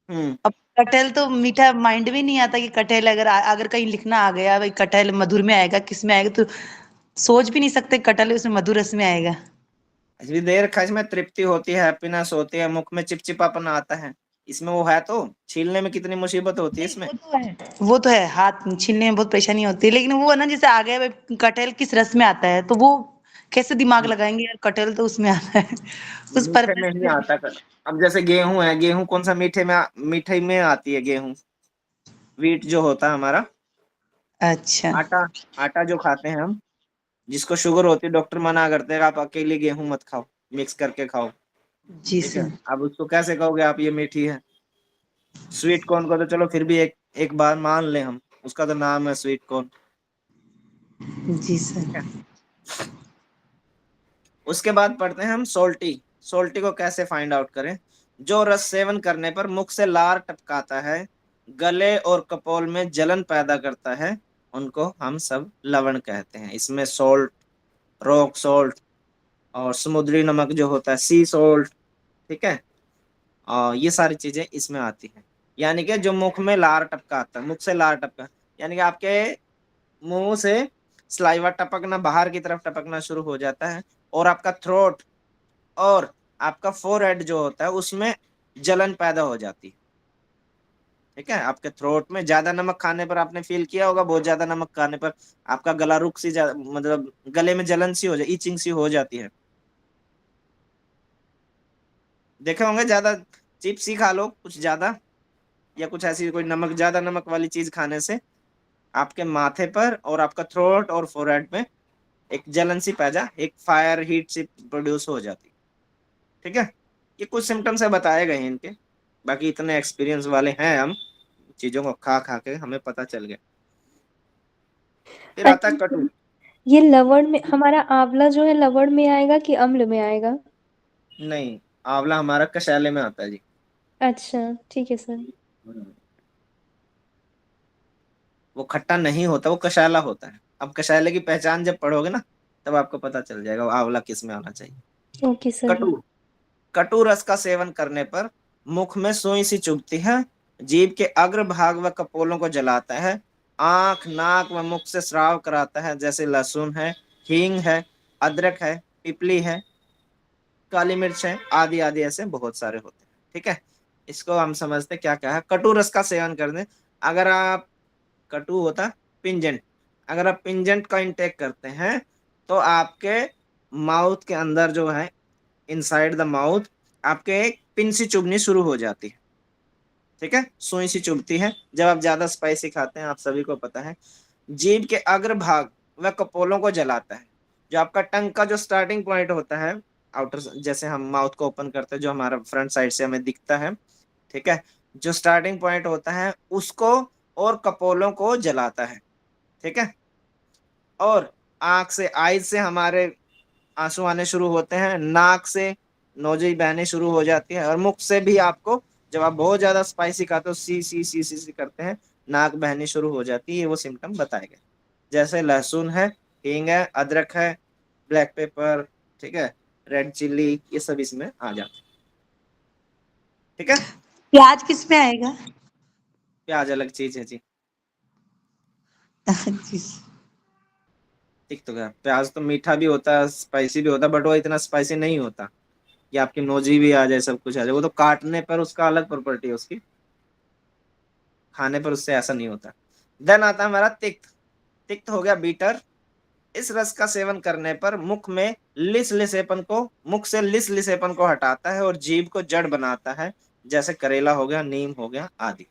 हम्म अब कटहल तो मीठा माइंड में नहीं आता कि कटहल अगर कहीं लिखना आ गया भाई कटहल मधुर में आएगा, किस में आएगा, तो सोच भी नहीं सकते कटहल उसमें मधुर रस में आएगा। जितनी देर खाए इसमें तृप्ति होती है, हैप्पीनेस होती है, मुख में चिपचिपापन आता है। इसमें वो है तो छीलने में कितनी मुसीबत होती है नहीं इसमें। वो तो है, हाथ छीलने में बहुत परेशानी होती है, लेकिन वो है ना जैसे आ गया भाई कटहल किस रस में आता है तो वो कैसे दिमाग लगाएंगे यार, कटहल तो उसमें आता है उस मीठे पर्पज में ही से। आता कर। अब जैसे गेहूं है, गेहूं कौन सा मीठे में मीठे में आती है गेहूं, वीट जो होता है हमारा अच्छा। आटा। आटा जो खाते हैं हम, जिसको शुगर होती है डॉक्टर मना करते हैं आप अकेले गेहूं मत खाओ, मिक्स करके खाओ। जी ठीक है, सर। अब उसको कैसे कहोगे आप ये मीठी है? स्वीट कॉर्न को तो चलो फिर भी एक एक बार मान ले हम, उसका तो नाम है स्वीट कॉर्न। जी ठीक सर। है, उसके बाद पढ़ते हैं हम सोल्टी। सोल्टी को कैसे फाइंड आउट करें? जो रस सेवन करने पर मुख से लार टपकाता है, गले और कपोल में जलन पैदा करता है, उनको हम सब लवण कहते हैं। इसमें सोल्ट, रॉक सोल्ट और समुद्री नमक जो होता है सी सोल्ट। ठीक है, और ये सारी चीजें इसमें आती हैं। यानी कि जो मुख में लार टपकाता है, मुख से लार टपका, यानी कि आपके मुंह से सलाइवा टपकना, बाहर की तरफ टपकना शुरू हो जाता है, और आपका थ्रोट और आपका फोरहेड जो होता है उसमें जलन पैदा हो जाती है। ठीक है, आपके थ्रोट में ज्यादा नमक खाने पर आपने फील किया होगा, बहुत ज्यादा नमक खाने पर आपका गला रुक सी मतलब गले में जलन सी हो जाती, इचिंग सी हो जाती है। देखे होंगे, ज्यादा चिप्स ही खा लो कुछ ज्यादा, या कुछ ऐसी कोई नमक, ज्यादा नमक वाली चीज खाने से आपके माथे पर और आपका थ्रोट और फोरहेड में एक जलन सी पैदा, एक फायर हीट सी प्रोड्यूस हो जाती है। ठीक है, ये कुछ सिम्टम्स है बताए गए हैं इनके, बाकी इतने एक्सपीरियंस वाले हैं हम, चीजों को खा खा के हमें पता चल गया। फिर आता है अच्छा कटु। सर, ये लवण में हमारा आंवला जो है लवण में आएगा कि अम्ल में आएगा? नहीं, आंवला हमारा कशैले में आता है जी। अच्छा, ठीक है सर। वो खट्टा नहीं होता, वो कशैला होता है। अब कशैले की पहचान जब पढ़ोगे ना तब आपको पता चल जाएगा वो आंवला किस में आना चाहिए। Okay sir. कटु, कटु रस का सेवन करने पर मुख में सुई सी चुभती है जीभ के अग्र भाग व कपोलों को जलाता है, आंख, नाक व मुख से स्राव कराता है, जैसे लहसुन है, हींग है, अदरक है, पिपली है, काली मिर्च है, आदि आदि ऐसे बहुत सारे होते हैं। ठीक है, इसको हम समझते क्या क्या है। कटु रस का सेवन कर दें, अगर आप, कटु होता पिंजेंट, अगर आप पिंजेंट का इंटेक करते हैं तो आपके माउथ के अंदर जो है, इनसाइड द माउथ, आपके एक पिन सी चुभनी शुरू हो जाती है। ठीक है, सुई सी चुभती है जब आप ज्यादा स्पाइसी खाते हैं, आप सभी को पता है। जीभ के अग्र भाग व कपोलों को जलाता है, जो आपका टंग का जो स्टार्टिंग पॉइंट होता है, आउटर, जैसे हम माउथ को ओपन करते हैं, जो हमारा फ्रंट साइड से हमें दिखता है, ठीक है, जो स्टार्टिंग पॉइंट होता है उसको और कपोलों को जलाता है। ठीक है, और आंख से, आईज से हमारे आंसू आने शुरू होते हैं, नाक से नोजल बहने शुरू हो जाती है, और मुख से भी आपको, जब आप बहुत ज्यादा स्पाइसी खाते हो, सी करते हैं, नाक बहनी शुरू हो जाती है, ये वो सिम्टम बताए गए। जैसे लहसुन है, हींग है, अदरक है, ब्लैक पेपर, ठीक है, रेड चिल्ली, ये सब इसमें आ जाते हैं। ठीक है, प्याज किस में आएगा? प्याज अलग चीज है जी। जी। ठीक, तो क्या, प्याज तो मीठा भी होता है, स्पाइसी भी होता है, बट वो इतना स्पाइसी नहीं होता कि आपकी नोजी भी आ जाए, सब कुछ आ जाए। वो तो काटने पर उसका अलग प्रॉपर्टी है उसकी, खाने पर उससे ऐसा नहीं होता। देन आता है हमारा तिक्त। तिक्त हो गया बीटर। इस रस का सेवन करने पर मुख से लिसलिसेपन को हटाता है और जीभ को जड़ बनाता है, जैसे करेला हो गया, नीम हो गया आदि।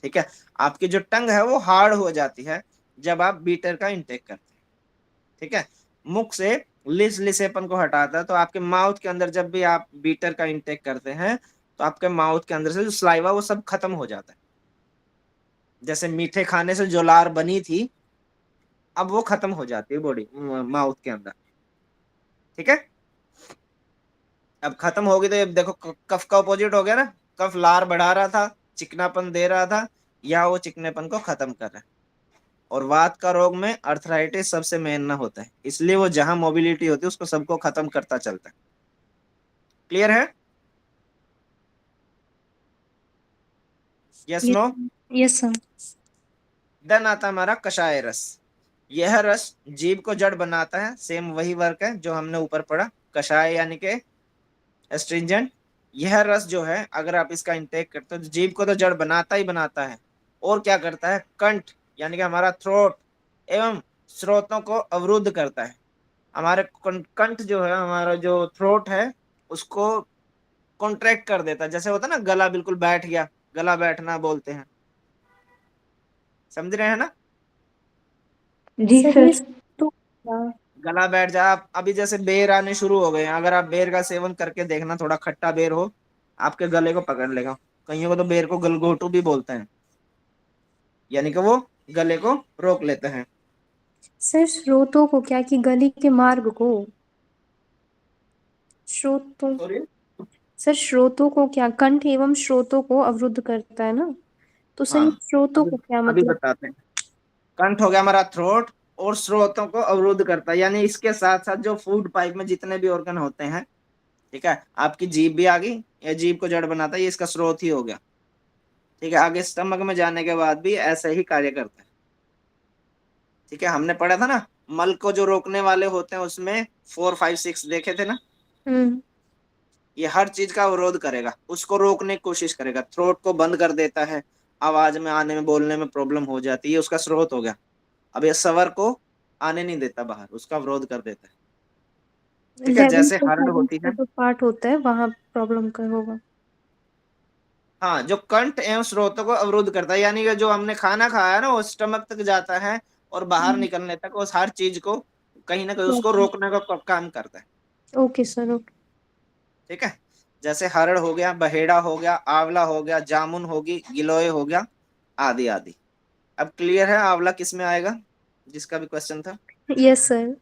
ठीक है, आपकी जो टंग है वो हार्ड हो जाती है जब आप बीटर का इंटेक करते हैं। ठीक है, मुख से लिसलिसेपन को हटाता है, तो आपके माउथ के अंदर जब भी आप बीटर का इंटेक करते हैं तो आपके माउथ के अंदर से जो स्लाइवा वो सब खत्म हो जाता है। जैसे मीठे खाने से जो लार बनी थी, अब वो खत्म हो जाती है बॉडी, माउथ के अंदर। ठीक है, अब खत्म होगी तो ये देखो, कफ का अपोजिट हो गया ना, कफ लार बढ़ा रहा था, चिकनापन दे रहा था, या वो चिकनेपन को खत्म कर रहा है। और वात का रोग में अर्थराइटिस सबसे मेन ना होता है, इसलिए वो जहां मोबिलिटी होती है उसको सबको खत्म करता चलता है। क्लियर है? Yes, no? Yes sir. Then आता हमारा कषाय रस। यह रस जीभ को जड़ बनाता है, सेम वही वर्क है जो हमने ऊपर पढ़ा, कषाय यानी के एस्ट्रिंजेंट। यह रस जो है, अगर आप इसका इंटेक करते हो तो जीभ को तो जड़ बनाता ही बनाता है, और क्या करता है, कंठ यानी कि हमारा थ्रोट एवं स्रोतों को अवरुद्ध करता है। हमारे कंठ जो है, हमारा जो थ्रोट है, उसको कॉन्ट्रैक्ट कर देता है। जैसे होता है ना, गला बिल्कुल बैठ गया, गला बैठना बोलते हैं, समझ रहे हैं ना? जी सर ये सर। तो गला बैठ जाए, आप अभी जैसे बेर आने शुरू हो गए हैं, अगर आप बेर का सेवन करके देखना, थोड़ा खट्टा बेर हो, आपके गले को पकड़ लेगा। कईयों को तो बेर को गलघोटू भी बोलते हैं, यानी कि वो गले को रोक लेते हैं। सर स्रोतों को क्या, कि गली के मार्ग को, स्रोतों, सॉरी, सर स्रोतों को क्या, कंठ एवं स्रोतों को अवरुद्ध करता है ना, तो सर ये हाँ, स्रोतों अभी को क्या अभी मतलब? बताते हैं। कंठ हो गया हमारा थ्रोट, और स्रोतों को अवरुद्ध करता है, यानी इसके साथ साथ जो फूड पाइप में जितने भी ऑर्गन होते हैं, ठीक है, आपकी जीभ भी आ गई, ये जीभ को जड़ बनाता है, ये इसका स्रोत ही हो गया। ठीक है, आगे स्टमक में जाने के बाद भी ऐसे ही कार्य करता है। ठीक है, हमने पढ़ा था ना, मल को जो रोकने वाले होते हैं उसमें 4, 5, 6 देखे थे ना। हम्म। ये हर चीज का अवरोध करेगा, उसको रोकने की कोशिश करेगा, थ्रोट को बंद कर देता है, आवाज में आने में, बोलने में प्रॉब्लम हो जाती है, उसका स्रोत हो गया। अब ये सवर को आने नहीं देता बाहर, उसका विरोध कर देता है। ठीक है, 11 जैसे और हर्ड 7 होती का है। जो पार्ट होता है वहां प्रॉब्लम का होगा। हाँ, जो कंठ एवं स्रोतों को अवरुद्ध करता है, यानी कि जो हमने खाना खाया है ना, वो स्टमक तक जाता है, और बाहर निकलने तक उस हर चीज को कहीं ना कहीं उसको रोकने का काम करता है। Okay sir, okay. ठीक है, जैसे हरड़ हो गया, बहेड़ा हो गया, आंवला हो गया, जामुन होगी, गिलोय हो गया, आदि आदि। अब क्लियर है आंवला किस में आएगा, जिसका भी क्वेश्चन था? Yes sir.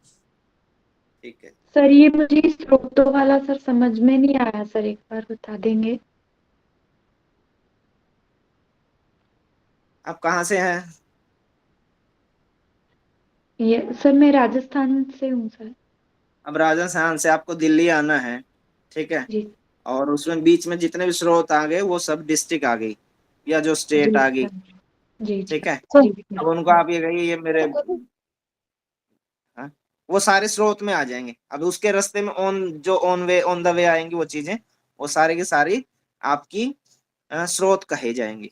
ठीक है, सर ये मुझे स्रोतों वाला सर समझ में नहीं आया सर, एक बार बता देंगे? आप कहाँ से हैं? ये सर मैं राजस्थान से हूँ सर। अब राजस्थान से आपको दिल्ली आना है, ठीक है, जी। और उसमें बीच में जितने भी स्रोत आ गए वो सब डिस्ट्रिक्ट आ गई। या जो स्टेट आ गई, जी ठीक है। जी अब उनको आप ये कहिए ये मेरे, हाँ, वो सारे स्रोत में आ जाएंगे। अब उसके रास्ते में ऑन द वे आएंगी वो चीजें, वो सारी की सारी आपकी स्रोत कहे जाएंगी,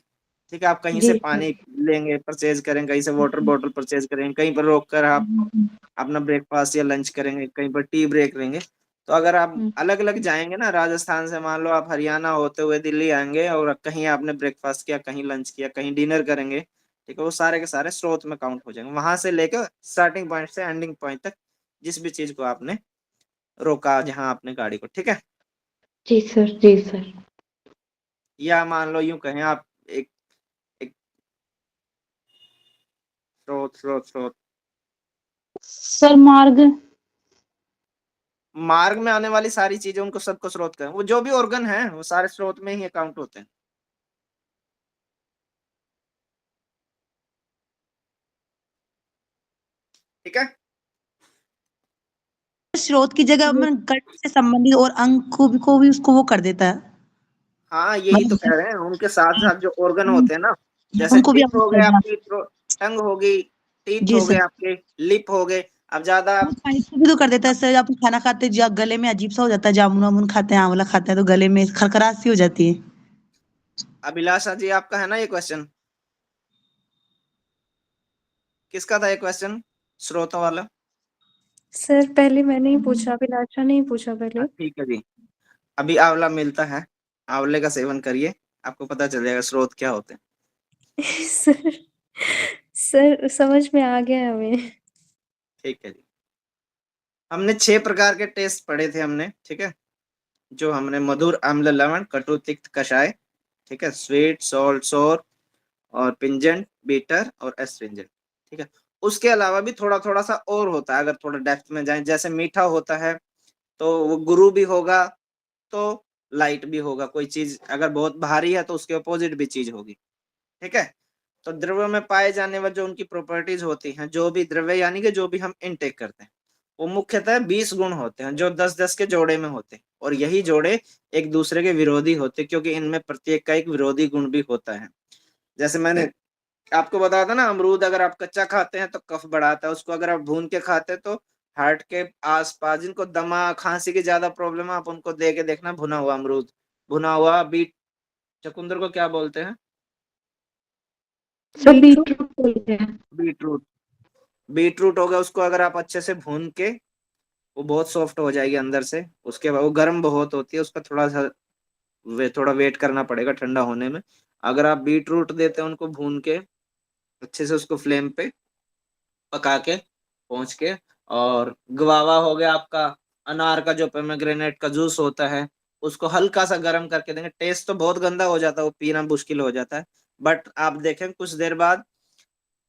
ठीक है। आप कहीं से जी पानी सर। लेंगे, परचेज करेंगे, कहीं से वाटर बॉटल परचेज करेंगे, कहीं पर रोक कर आप अपना ब्रेकफास्ट या लंच करेंगे, कहीं पर टी ब्रेक लेंगे। तो अगर आप अलग अलग जाएंगे ना, राजस्थान से मान लो आप हरियाणा होते हुए दिल्ली आएंगे और कहीं आपने ब्रेकफास्ट किया, कहीं लंच किया, कहीं डिनर करेंगे, ठीक है, वो सारे के सारे स्रोत में काउंट हो जाएंगे, वहां से लेकर स्टार्टिंग पॉइंट से एंडिंग पॉइंट तक, जिस भी चीज को आपने रोका जहां आपने गाड़ी को, ठीक है। जी सर। जी सर। या मान लो यूं कहें आप एक एक स्रोत स्रोत स्रोत सर मार्ग। मार्ग में आने वाली सारी चीजें उनको सबको स्रोत कहें, वो जो भी ऑर्गन है वो सारे स्रोत में ही काउंट होते हैं, ठीक है। स्रोत की जगह मैं गट से संबंधित और अंग को भी उसको वो कर देता है, हाँ यही तो मतलब कह रहे हैं, उनके साथ साथ जो ऑर्गन होते हैं ना, जैसे उनको भी टिप अंग हो गए कर आपकी, टंग हो गई, टीथ जी हो गए सर। आपके, लिप हो गए। अब ज्यादा वो साइड से भी तो कर देता है सर, आप खाना खाते गले में अजीब सा हो जाता है, जामुन वामुन खाते हैं, आंवला खाते हैं तो गले में खरखराहट सी हो जाती है। अभिलाषा जी आपका है ना ये क्वेश्चन, किसका था ये क्वेश्चन, श्रोता वाला? सर पहले मैंने ही पूछा, अभिलाषा ने ही पूछा पहले। ठीक है जी। अभी आंवला मिलता है, आंवले का सेवन करिए, आपको पता चल जाएगा स्रोत क्या होते हैं। सर सर समझ में आ गया हमें। ठीक है जी। हमने 6 प्रकार के टेस्ट पढ़े थे हमने, ठीक है। जो हमने मधुर, अम्ल, लवण, कटु, तिक्त, कषाय, ठीक है, स्वीट, सॉल्ट, सोर, और पिंजेंट, बीटर और एस्ट्रिंजेंट, ठीक है। उसके अलावा भी थोड़ा थोड़ा सा और होता है, अगर थोड़ा डेप्थ में जाए, जैसे मीठा होता है तो वो गुरु भी होगा, तो लाइट भी होगा। कोई चीज अगर बहुत भारी है तो उसके अपोजिट भी चीज होगी, ठीक है। तो द्रव्य में पाए जाने वाले जो उनकी प्रॉपर्टीज होती हैं, जो भी द्रव्य यानी कि जो भी हम इनटेक करते हैं, वो मुख्यतः 20 गुण होते हैं, जो 10-10 के जोड़े में होते हैं, और यही जोड़े एक दूसरे के विरोधी होते हैं, क्योंकि इनमें प्रत्येक का एक विरोधी गुण भी होता है। जैसे मैंने आपको बताया था ना, अमरूद अगर आप कच्चा खाते हैं तो कफ बढ़ाता है, उसको अगर आप भून के खाते हैं तो हार्ट के आसपास जिनको दमा खांसी की ज्यादा प्रॉब्लम है, आप उनको दे के देखना भुना हुआ अमरूद, भुना हुआ बीट, चकुंदर को क्या बोलते हैं? सर बीटरूट बोलते हैं। बीटरूट। बीटरूट होगा, उसको अगर आप अच्छे से भून के, वो बहुत सॉफ्ट हो जाएगी अंदर से। उसके बाद वो गर्म बहुत होती है, उसका थोड़ा सा थोड़ा वेट करना पड़ेगा ठंडा होने में। अगर आप बीटरूट देते हैं उनको भून के अच्छे से, उसको फ्लेम पे पका के पहुंच के, और गुआवा हो गया आपका, अनार का जो पोमेग्रेनेट का जूस होता है, उसको हल्का सा गर्म करके देंगे। टेस्ट तो बहुत गंदा हो जाता है, वो पीना मुश्किल हो जाता है, बट आप देखें कुछ देर बाद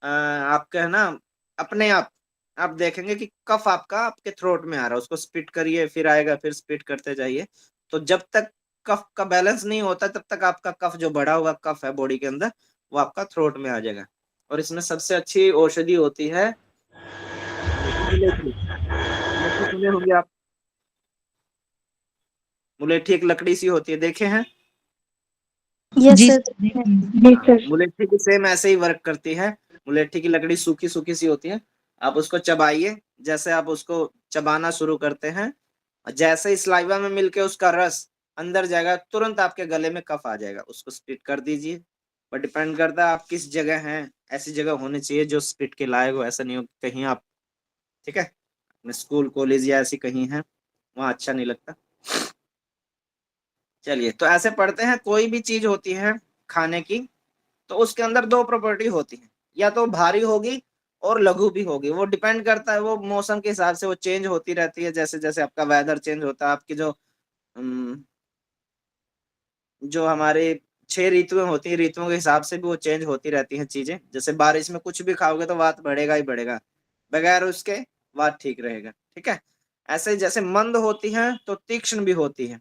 आपके है ना, अपने आप देखेंगे कि कफ आपका आपके थ्रोट में आ रहा है, उसको स्पिट करिए, फिर आएगा, फिर स्पिट करते जाइए। तो जब तक कफ का बैलेंस नहीं होता तब तक आपका कफ, जो बढ़ा हुआ कफ है बॉडी के अंदर, वो आपका थ्रोट में आ जाएगा। और इसमें सबसे अच्छी औषधि होती है मुलेठी। मुलेठी सुने होंगे आप, मुलेठी एक लकड़ी सी होती है, देखे हैं? यस जी सर। सर देखिए। जी हाँ, सर। मुलेठी की सेम ऐसे ही वर्क करती है। मुलेठी की लकड़ी सूखी सूखी सी होती है, आप उसको चबाइए, जैसे आप उसको चबाना शुरू करते हैं, जैसे ही सलाइवा में मिलके उसका रस अंदर जाएगा, तुरंत आपके गले में कफ आ जाएगा, उसको स्पिट कर दीजिए। पर डिपेंड करता है आप किस जगह हैं, ऐसी जगह होनी चाहिए जो स्पिट के लायक हो, ऐसा नहीं हो कि कहीं आप, ठीक है, अपने स्कूल कॉलेज या ऐसी कहीं है, वहाँ अच्छा नहीं लगता। चलिए, तो ऐसे पढ़ते हैं, कोई भी चीज होती है खाने की, तो उसके अंदर दो प्रॉपर्टी होती है, या तो भारी होगी और लघु भी होगी। वो डिपेंड करता है, वो मौसम के हिसाब से वो चेंज होती रहती है, जैसे जैसे आपका वेदर चेंज होता है, आपकी अम, जो हमारे 6 ऋतुएं होती हैं, ऋतुओं के हिसाब से भी वो चेंज होती रहती हैं चीजें। जैसे बारिश में कुछ भी खाओगे तो वात बढ़ेगा ही बढ़ेगा, बगैर उसके वात ठीक रहेगा, ठीक है। ऐसे ही जैसे मंद होती है तो तीक्ष्ण भी होती है,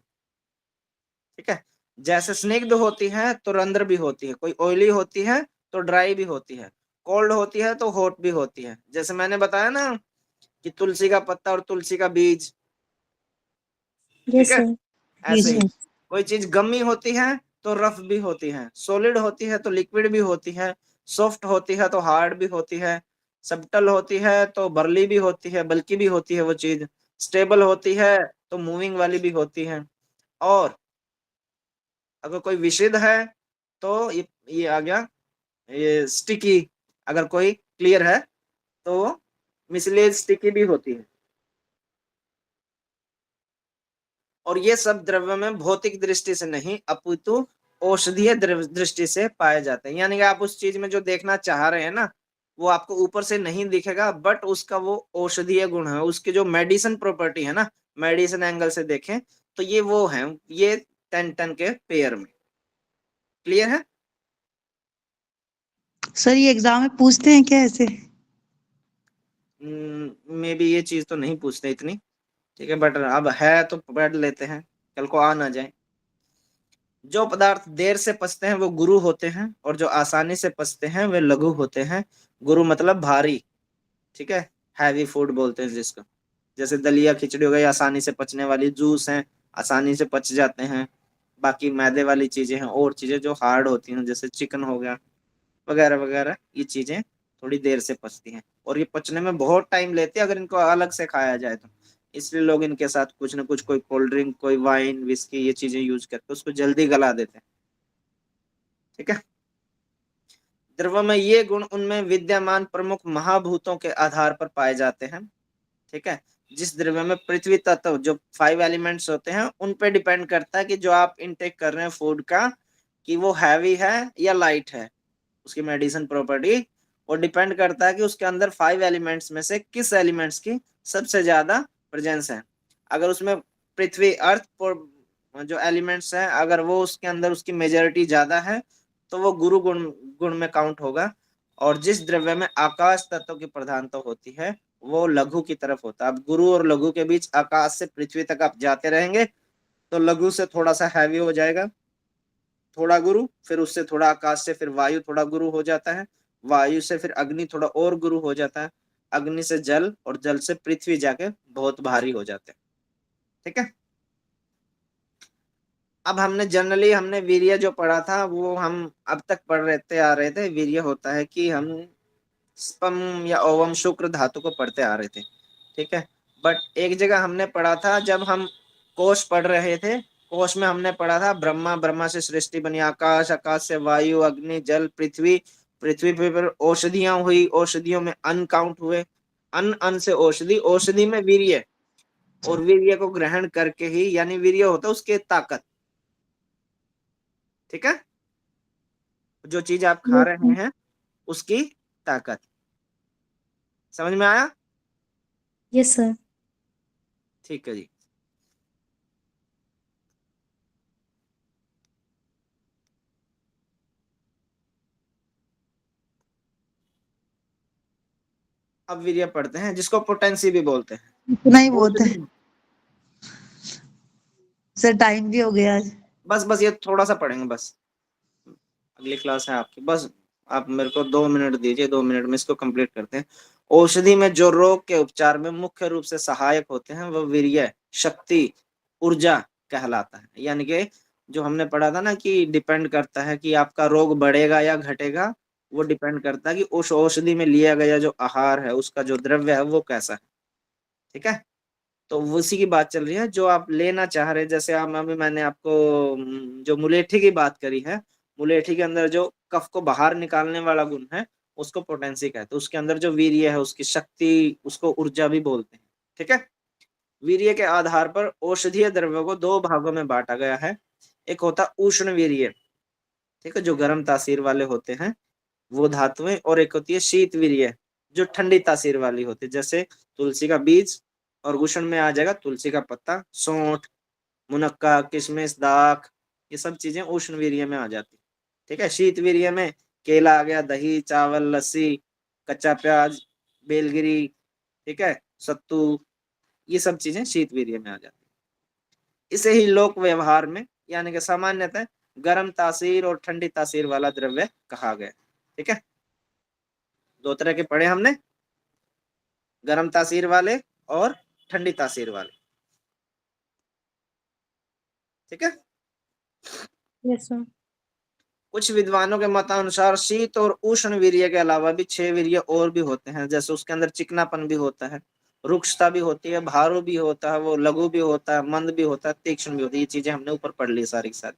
ठीक है। जैसे स्निग्ध होती है तो रंध्र भी होती है, कोई ऑयली होती है तो ड्राई भी होती है, कोल्ड होती है तो हॉट भी होती है। जैसे मैंने बताया ना कि तुलसी का पत्ता और तुलसी का बीज, ठीक यस है, सर। जी ऐसे ही सर। कोई चीज गमी होती है तो रफ भी होती है, सॉलिड होती है तो लिक्विड भी होती है, सॉफ्ट होती है तो हार्ड भी होती है, सब्टल होती है तो बर्ली भी होती है, बल्कि भी होती है वो चीज, स्टेबल होती है तो मूविंग वाली भी होती है, और अगर कोई विशुद्ध है तो ये आ गया ये स्टिकी, अगर कोई क्लियर है तो मिसलेज स्टिकी भी होती है। और ये सब द्रव्य में भौतिक दृष्टि से नहीं अपितु औषधीय दृष्टि से पाए जाते हैं। यानी कि आप उस चीज में जो देखना चाह रहे हैं ना, वो आपको ऊपर से नहीं दिखेगा, बट उसका वो औषधीय गुण है, उसकी जो मेडिसिन प्रॉपर्टी है ना, मेडिसिन एंगल से देखें तो ये वो है, ये 10 के पेयर में। क्लियर है? सर ये एग्जाम में पूछते हैं क्या ऐसे? मे बी ये चीज तो नहीं पूछते इतनी, ठीक है, बट अब है तो पढ़ लेते हैं, कल को आ ना जाए। जो पदार्थ देर से पचते हैं वो गुरु होते हैं, और जो आसानी से पचते हैं वे लघु होते हैं। गुरु मतलब भारी, ठीक है, हैवी फूड बोलते हैं जिसको, जैसे दलिया खिचड़ी हो गई, आसानी से पचने वाली, जूस हैं आसानी से पच जाते हैं। बाकी मैदे वाली चीजें हैं, और चीजें जो हार्ड होती हैं जैसे चिकन हो गया वगैरह वगैरह, ये चीजें थोड़ी देर से पचती हैं, और ये पचने में बहुत टाइम लेती है अगर इनको अलग से खाया जाए तो। इसलिए लोग इनके साथ कुछ ना कुछ, कोई कोल्ड ड्रिंक, कोई वाइन, विस्की, ये चीजें यूज करके उसको जल्दी गला देते हैं। ठीक है। द्रव्य में ये गुण उनमें विद्यमान प्रमुख महाभूतों के आधार पर पाए जाते हैं। ठीक है। जिस द्रव्य में पृथ्वी तत्व जो 5 एलिमेंट्स होते हैं उन पे डिपेंड करता है कि जो आप इनटेक कर रहे हैं फूड का, कि वो हैवी है या लाइट है, उसकी मेडिसिन प्रॉपर्टी। और डिपेंड करता है कि उसके अंदर 5 एलिमेंट्स में से किस एलिमेंट्स की सबसे ज्यादा प्रेजेंस है। अगर उसमें पृथ्वी अर्थ जो एलिमेंट्स हैं, अगर वो उसके अंदर उसकी मेजोरिटी ज्यादा है तो वो गुरु गुण गुण में काउंट होगा। और जिस द्रव्य में आकाश तत्व की प्रधानता होती है वो लघु की तरफ होता है। अब गुरु और लघु के बीच आकाश से पृथ्वी तक आप जाते रहेंगे तो लघु से थोड़ा सा हैवी हो जाएगा, थोड़ा गुरु, फिर उससे थोड़ा आकाश से फिर वायु थोड़ा गुरु हो जाता है, वायु से फिर अग्नि थोड़ा और गुरु हो जाता है, अग्नि से जल, और जल से पृथ्वी जाके बहुत भारी हो जाते हैं। ठीक है। अब हमने वीर्य जो पढ़ा था वो हम अब तक पढ़ रहते आ रहे थे। वीर्य होता है कि हम स्पम या ओवम शुक्र धातु को पढ़ते आ रहे थे। ठीक है। बट एक जगह हमने पढ़ा था जब हम कोश पढ़ रहे थे, कोश में हमने पढ़ा था ब्रह्मा, ब्रह्मा से सृष्टि बनी, आकाश, आकाश से वायु, अग्नि, जल, पृथ्वी, पृथ्वी पे फिर औषधियां हुई, औषधियों में अन्न काउंट हुए, अन्न, अन्न से औषधि, औषधि में वीर्य, और वीर्य को ग्रहण करके ही, यानी वीर्य होता है उसके ताकत। ठीक है। जो चीज आप खा यस रहे सर। हैं उसकी ताकत। समझ में आया? Yes sir. ठीक है जी। अब वीर्य पढ़ते हैं जिसको पोटेंसी भी बोलते हैं। इतना ही बहुत है औषधि, सर, टाइम भी हो गया आज। बस ये थोड़ा सा पढ़ेंगे बस, अगली क्लास है आपकी, बस आप मेरे को 2 मिनट दीजिए, 2 मिनट में इसको कंप्लीट करते हैं। औषधि में जो रोग के उपचार में मुख्य रूप से सहायक होते हैं वह वीर्य, शक्ति, ऊर्जा कहलाता है। यानी कि जो हमने पढ़ा था ना कि डिपेंड करता है कि आपका रोग बढ़ेगा या घटेगा, वो डिपेंड करता है कि उस औषधि में लिया गया जो आहार है, उसका जो द्रव्य है वो कैसा है। ठीक है। तो उसी की बात चल रही है जो आप लेना चाह रहे हैं। जैसे आप, अभी मैंने आपको जो मुलेठी की बात करी है, मुलेठी के अंदर जो कफ को बाहर निकालने वाला गुण है उसको पोटेंसी कहते हैं। उसके अंदर जो वीर्य है, उसकी शक्ति, उसको ऊर्जा भी बोलते हैं। ठीक है। वीर्य के आधार पर औषधीय द्रव्यों को 2 भागों में बांटा गया है। एक होता उष्ण वीर्य, ठीक है, जो गर्म तासीर वाले होते हैं वो धातुएं, और एक होती है शीत वीर्य जो ठंडी तासीर वाली होती है, जैसे तुलसी का बीज, और उष्ण में आ जाएगा तुलसी का पत्ता, सौंठ, मुनक्का, किशमिश, दाख, ये सब चीजें उष्ण वीर्य में आ जाती। ठीक है। शीत वीर्य में केला आ गया, दही, चावल, लस्सी, कच्चा प्याज, बेलगिरी, ठीक है, सत्तू, ये सब चीजें शीत वीर्य में आ जाती। इसे ही लोक व्यवहार में, यानी कि सामान्यतः गर्म तासीर और ठंडी तासीर वाला द्रव्य कहा गया। ठीक है। 2 तरह के पढ़े हमने, गर्म तासीर वाले और ठंडी तासीर वाले। ठीक है। Yes sir. कुछ विद्वानों के मतानुसार शीत और उष्ण वीर्य के अलावा भी 6 वीर्य और भी होते हैं, जैसे उसके अंदर चिकनापन भी होता है, रुक्षता भी होती है, भारू भी होता है, वो लघु भी होता है, मंद भी होता है, तीक्ष्ण भी होती है। ये चीजें हमने ऊपर पढ़ ली सारी की सारी,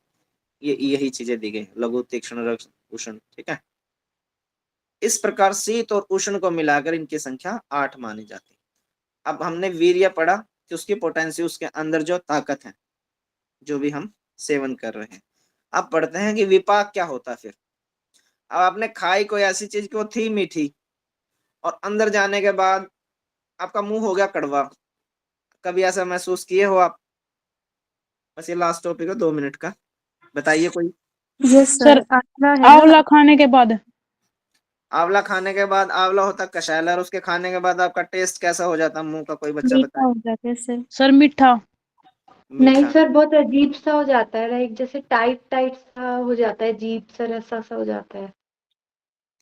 यही चीजें दी गई, लघु, तीक्ष्ण, रुक्ष, उष्ण। ठीक है, इस प्रकार शीत और उष्ण को मिलाकर इनकी संख्या 8 मानी जाती है। अब हमने वीर्य पढ़ा कि उसकी पोटेंसी, उसके अंदर जो ताकत है, जो भी हम सेवन कर रहे हैं। अब पढ़ते हैं कि विपाक क्या होता है। फिर अब आपने खाई कोई ऐसी चीज कि वो थी मीठी और अंदर जाने के बाद आपका मुंह हो गया कड़वा, कभी ऐसा महसूस किए हो आप? बस ये लास्ट टॉपिक है 2 मिनट का, बताइए कोई। यस सर सर, आंवला है ना। आंवला खाने के बाद आंवला खाने के बाद आंवला होता कषाय, और उसके खाने के बाद आपका टेस्ट कैसा हो जाता मुंह का? कोई बच्चा मीठा बताए। हो जाता है सर। सर मीठा। नहीं मीठा। सर, बहुत अजीब सा हो जाता है, लाइक जैसे टाइट टाइट सा हो जाता है, अजीब सा रसा सा हो जाता है।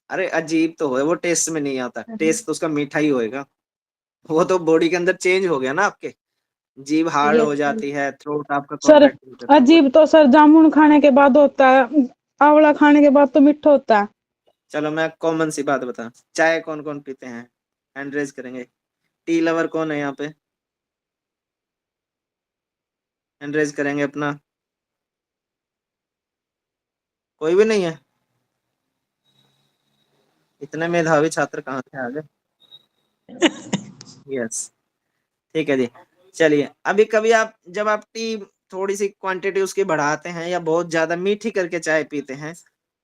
अरे अजीब तो हो, वो टेस्ट में नहीं आता, टेस्ट तो उसका मीठा ही होएगा, वो तो बॉडी के अंदर चेंज हो गया ना आपके, जीभ हार्ड यस हो सर। जाती है, थ्रोट आपका सर कॉन्ट्रैक्ट नहीं करता। अजीब तो सर जामुन खाने के बाद होता है, आंवला खाने के बाद तो मीठा होता है। चलो मैं कॉमन सी बात बता, चाय कौन कौन पीते हैं? हैंड रेज करेंगे। टी लवर कौन है यहाँ पे? हैंड रेज करेंगे अपना। कोई भी नहीं है? इतने मेधावी छात्र कहाँ से आ गए? यस, ठीक है जी। चलिए, अभी कभी आप, जब आप टी थोड़ी सी क्वांटिटी उसकी बढ़ाते हैं या बहुत ज्यादा मीठी करके चाय पीते हैं,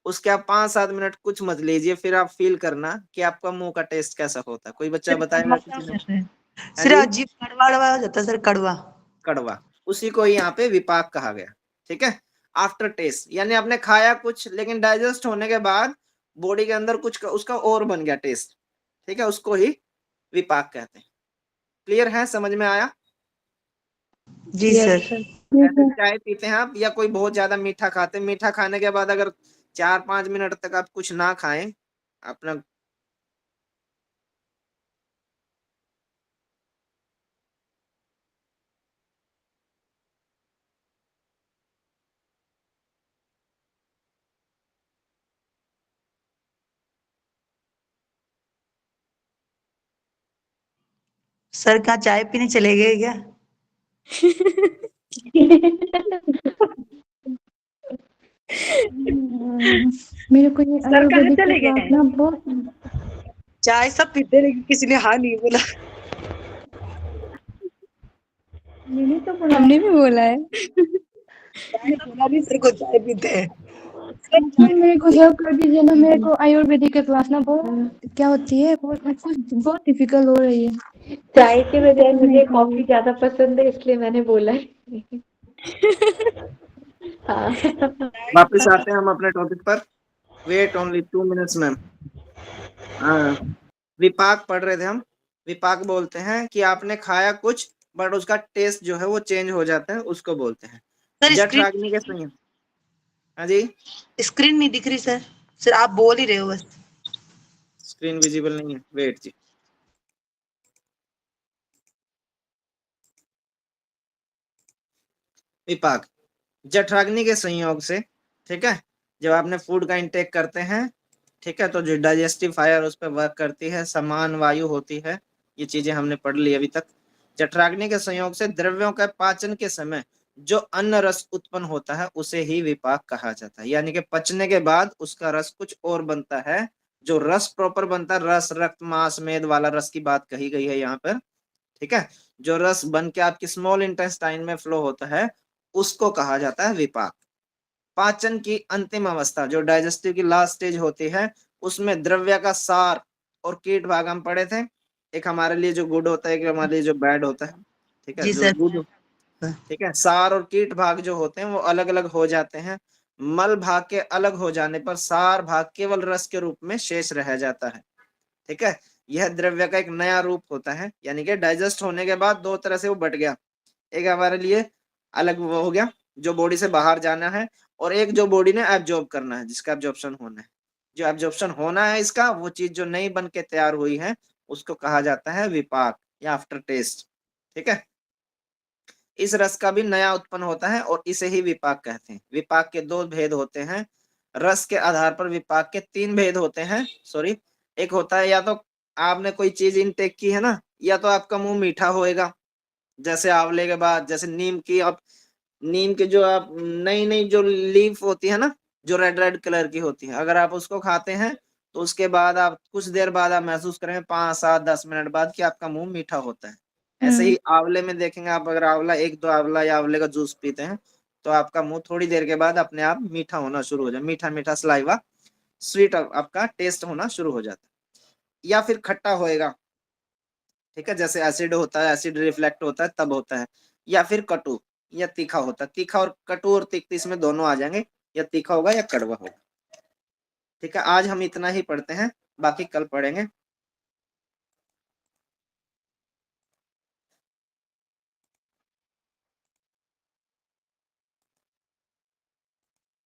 उसके आप 5-7 मिनट कुछ मत लीजिए, फिर आप फील करना कि आपका मुंह का टेस्ट कैसा होता है। कोई बच्चा बताएगा किसी ने? हाँ सर जी, अजीब कड़वा कड़वा हो जाता है सर, कड़वा। कड़वा, उसी को यहाँ पे विपाक कहा गया। ठीक है, आफ्टर टेस्ट, यानी आपने खाया कुछ लेकिन डाइजेस्ट होने के बाद बॉडी के अंदर कुछ उसका और बन गया टेस्ट। ठीक है, उसको ही विपाक कहते हैं। क्लियर है, समझ में आया? जी यस सर। सर। ऐसे चाय पीते हैं आप या कोई बहुत ज्यादा मीठा खाते हैं, मीठा खाने के बाद अगर 4-5 मिनट तक आप कुछ ना खाएं, अपना सर कहाँ चाय पीने चले गए क्या? मेरे को ये सर कहाँ आयुर्वेदिक चले के गए? क्लास ना बहुत। चाय सब पीते हैं, लेकिन किसी ने हाँ नहीं बोला। मैंने तो बोला, हमने भी बोला है। चाय बोला नहीं सर को, चाय पीते हैं। सर मेरे को हेल्प कर दीजिए ना, मेरे को आयुर्वेदिक की क्लास ना बहुत क्या होती है, बहुत डिफिकल्ट हो रही है। चाय के बजाय मुझे कॉफी ज्यादा पसंद है, इसलिए मैंने बोला है। हाँ। वापस आते हैं हम अपने टॉपिक पर। Wait only 2 minutes ma'am. हाँ, विपाक पढ़ रहे थे हम। विपाक बोलते हैं कि आपने खाया कुछ बट उसका टेस्ट जो है वो चेंज हो जाता है, उसको बोलते हैं सर जठराग्नि के संयम। हाँ जी, स्क्रीन नहीं दिख रही सर। सर आप बोल ही रहे हो बस। स्क्रीन विजिबल नहीं है, वेट जी। विपाक जठराग्नि के संयोग से, ठीक है, जब आपने फूड का इंटेक करते हैं, ठीक है, तो जो डाइजेस्टिव फायर उस पर वर्क करती है, समान वायु होती है, ये चीजें हमने पढ़ ली अभी तक। जठराग्नि के संयोग से द्रव्यों का पाचन के समय जो अन्न रस उत्पन्न होता है उसे ही विपाक कहा जाता है। यानी कि पचने के बाद उसका रस कुछ और बनता है, जो रस प्रॉपर बनता है, रस रक्त मांस मेद वाला रस की बात कही गई है यहाँ पर। ठीक है, जो रस बन के आपकी स्मॉल इंटेस्टाइन में फ्लो होता है उसको कहा जाता है विपाक। पाचन की अंतिम अवस्था, जो डाइजेस्टिव की लास्ट स्टेज होती है, उसमें द्रव्य का सार और कीट भाग हम पढ़े थे। एक हमारे लिए जो गुड होता है, एक हमारे लिए जो बैड होता है। ठीक है, जी जो सर। गुड, ठीक है, सार और कीट भाग जो होते हैं वो अलग अलग हो जाते हैं। मल भाग के अलग हो जाने पर सार भाग केवल रस के रूप में शेष रह जाता है। ठीक है, यह द्रव्य का एक नया रूप होता है, यानी कि डाइजेस्ट होने के बाद दो तरह से वो बट गया। एक हमारे लिए अलग वो हो गया जो बॉडी से बाहर जाना है, और एक जो बॉडी ने एब्जॉर्ब करना है, जिसका एब्जॉर्प्शन होना है। जो एब्जॉर्प्शन होना है इसका, वो चीज जो नई बन के तैयार हुई है उसको कहा जाता है विपाक या आफ्टर टेस्ट। ठीक है, इस रस का भी नया उत्पन्न होता है और इसे ही विपाक कहते हैं। विपाक के 2 भेद होते हैं, रस के आधार पर विपाक के 3 भेद होते हैं। सॉरी, एक होता है या तो आपने कोई चीज इनटेक की है ना, या तो आपका मुंह मीठा होएगा, जैसे आंवले के बाद, जैसे नीम की जो आप नई नई जो लीफ होती है ना, जो रेड रेड कलर की होती है, अगर आप उसको खाते हैं तो उसके बाद आप कुछ देर बाद आप महसूस करेंगे 5, 7, 10 मिनट बाद कि आपका मुंह मीठा होता है। ऐसे ही आंवले में देखेंगे आप, अगर आंवला 1-2 आंवला या आंवले का जूस पीते हैं तो आपका मुंह थोड़ी देर के बाद अपने आप मीठा होना शुरू हो जाए, मीठा मीठा सलाइवा, स्वीट आपका टेस्ट होना शुरू हो जाता है। या फिर खट्टा होएगा, ठीक है, जैसे एसिड होता है, एसिड रिफ्लेक्ट होता है तब होता है। या फिर कटु या तीखा होता है, तीखा और कटु और तिक्त इसमें दोनों आ जाएंगे, या तीखा होगा या कड़वा होगा। ठीक है, आज हम इतना ही पढ़ते हैं, बाकी कल पढ़ेंगे।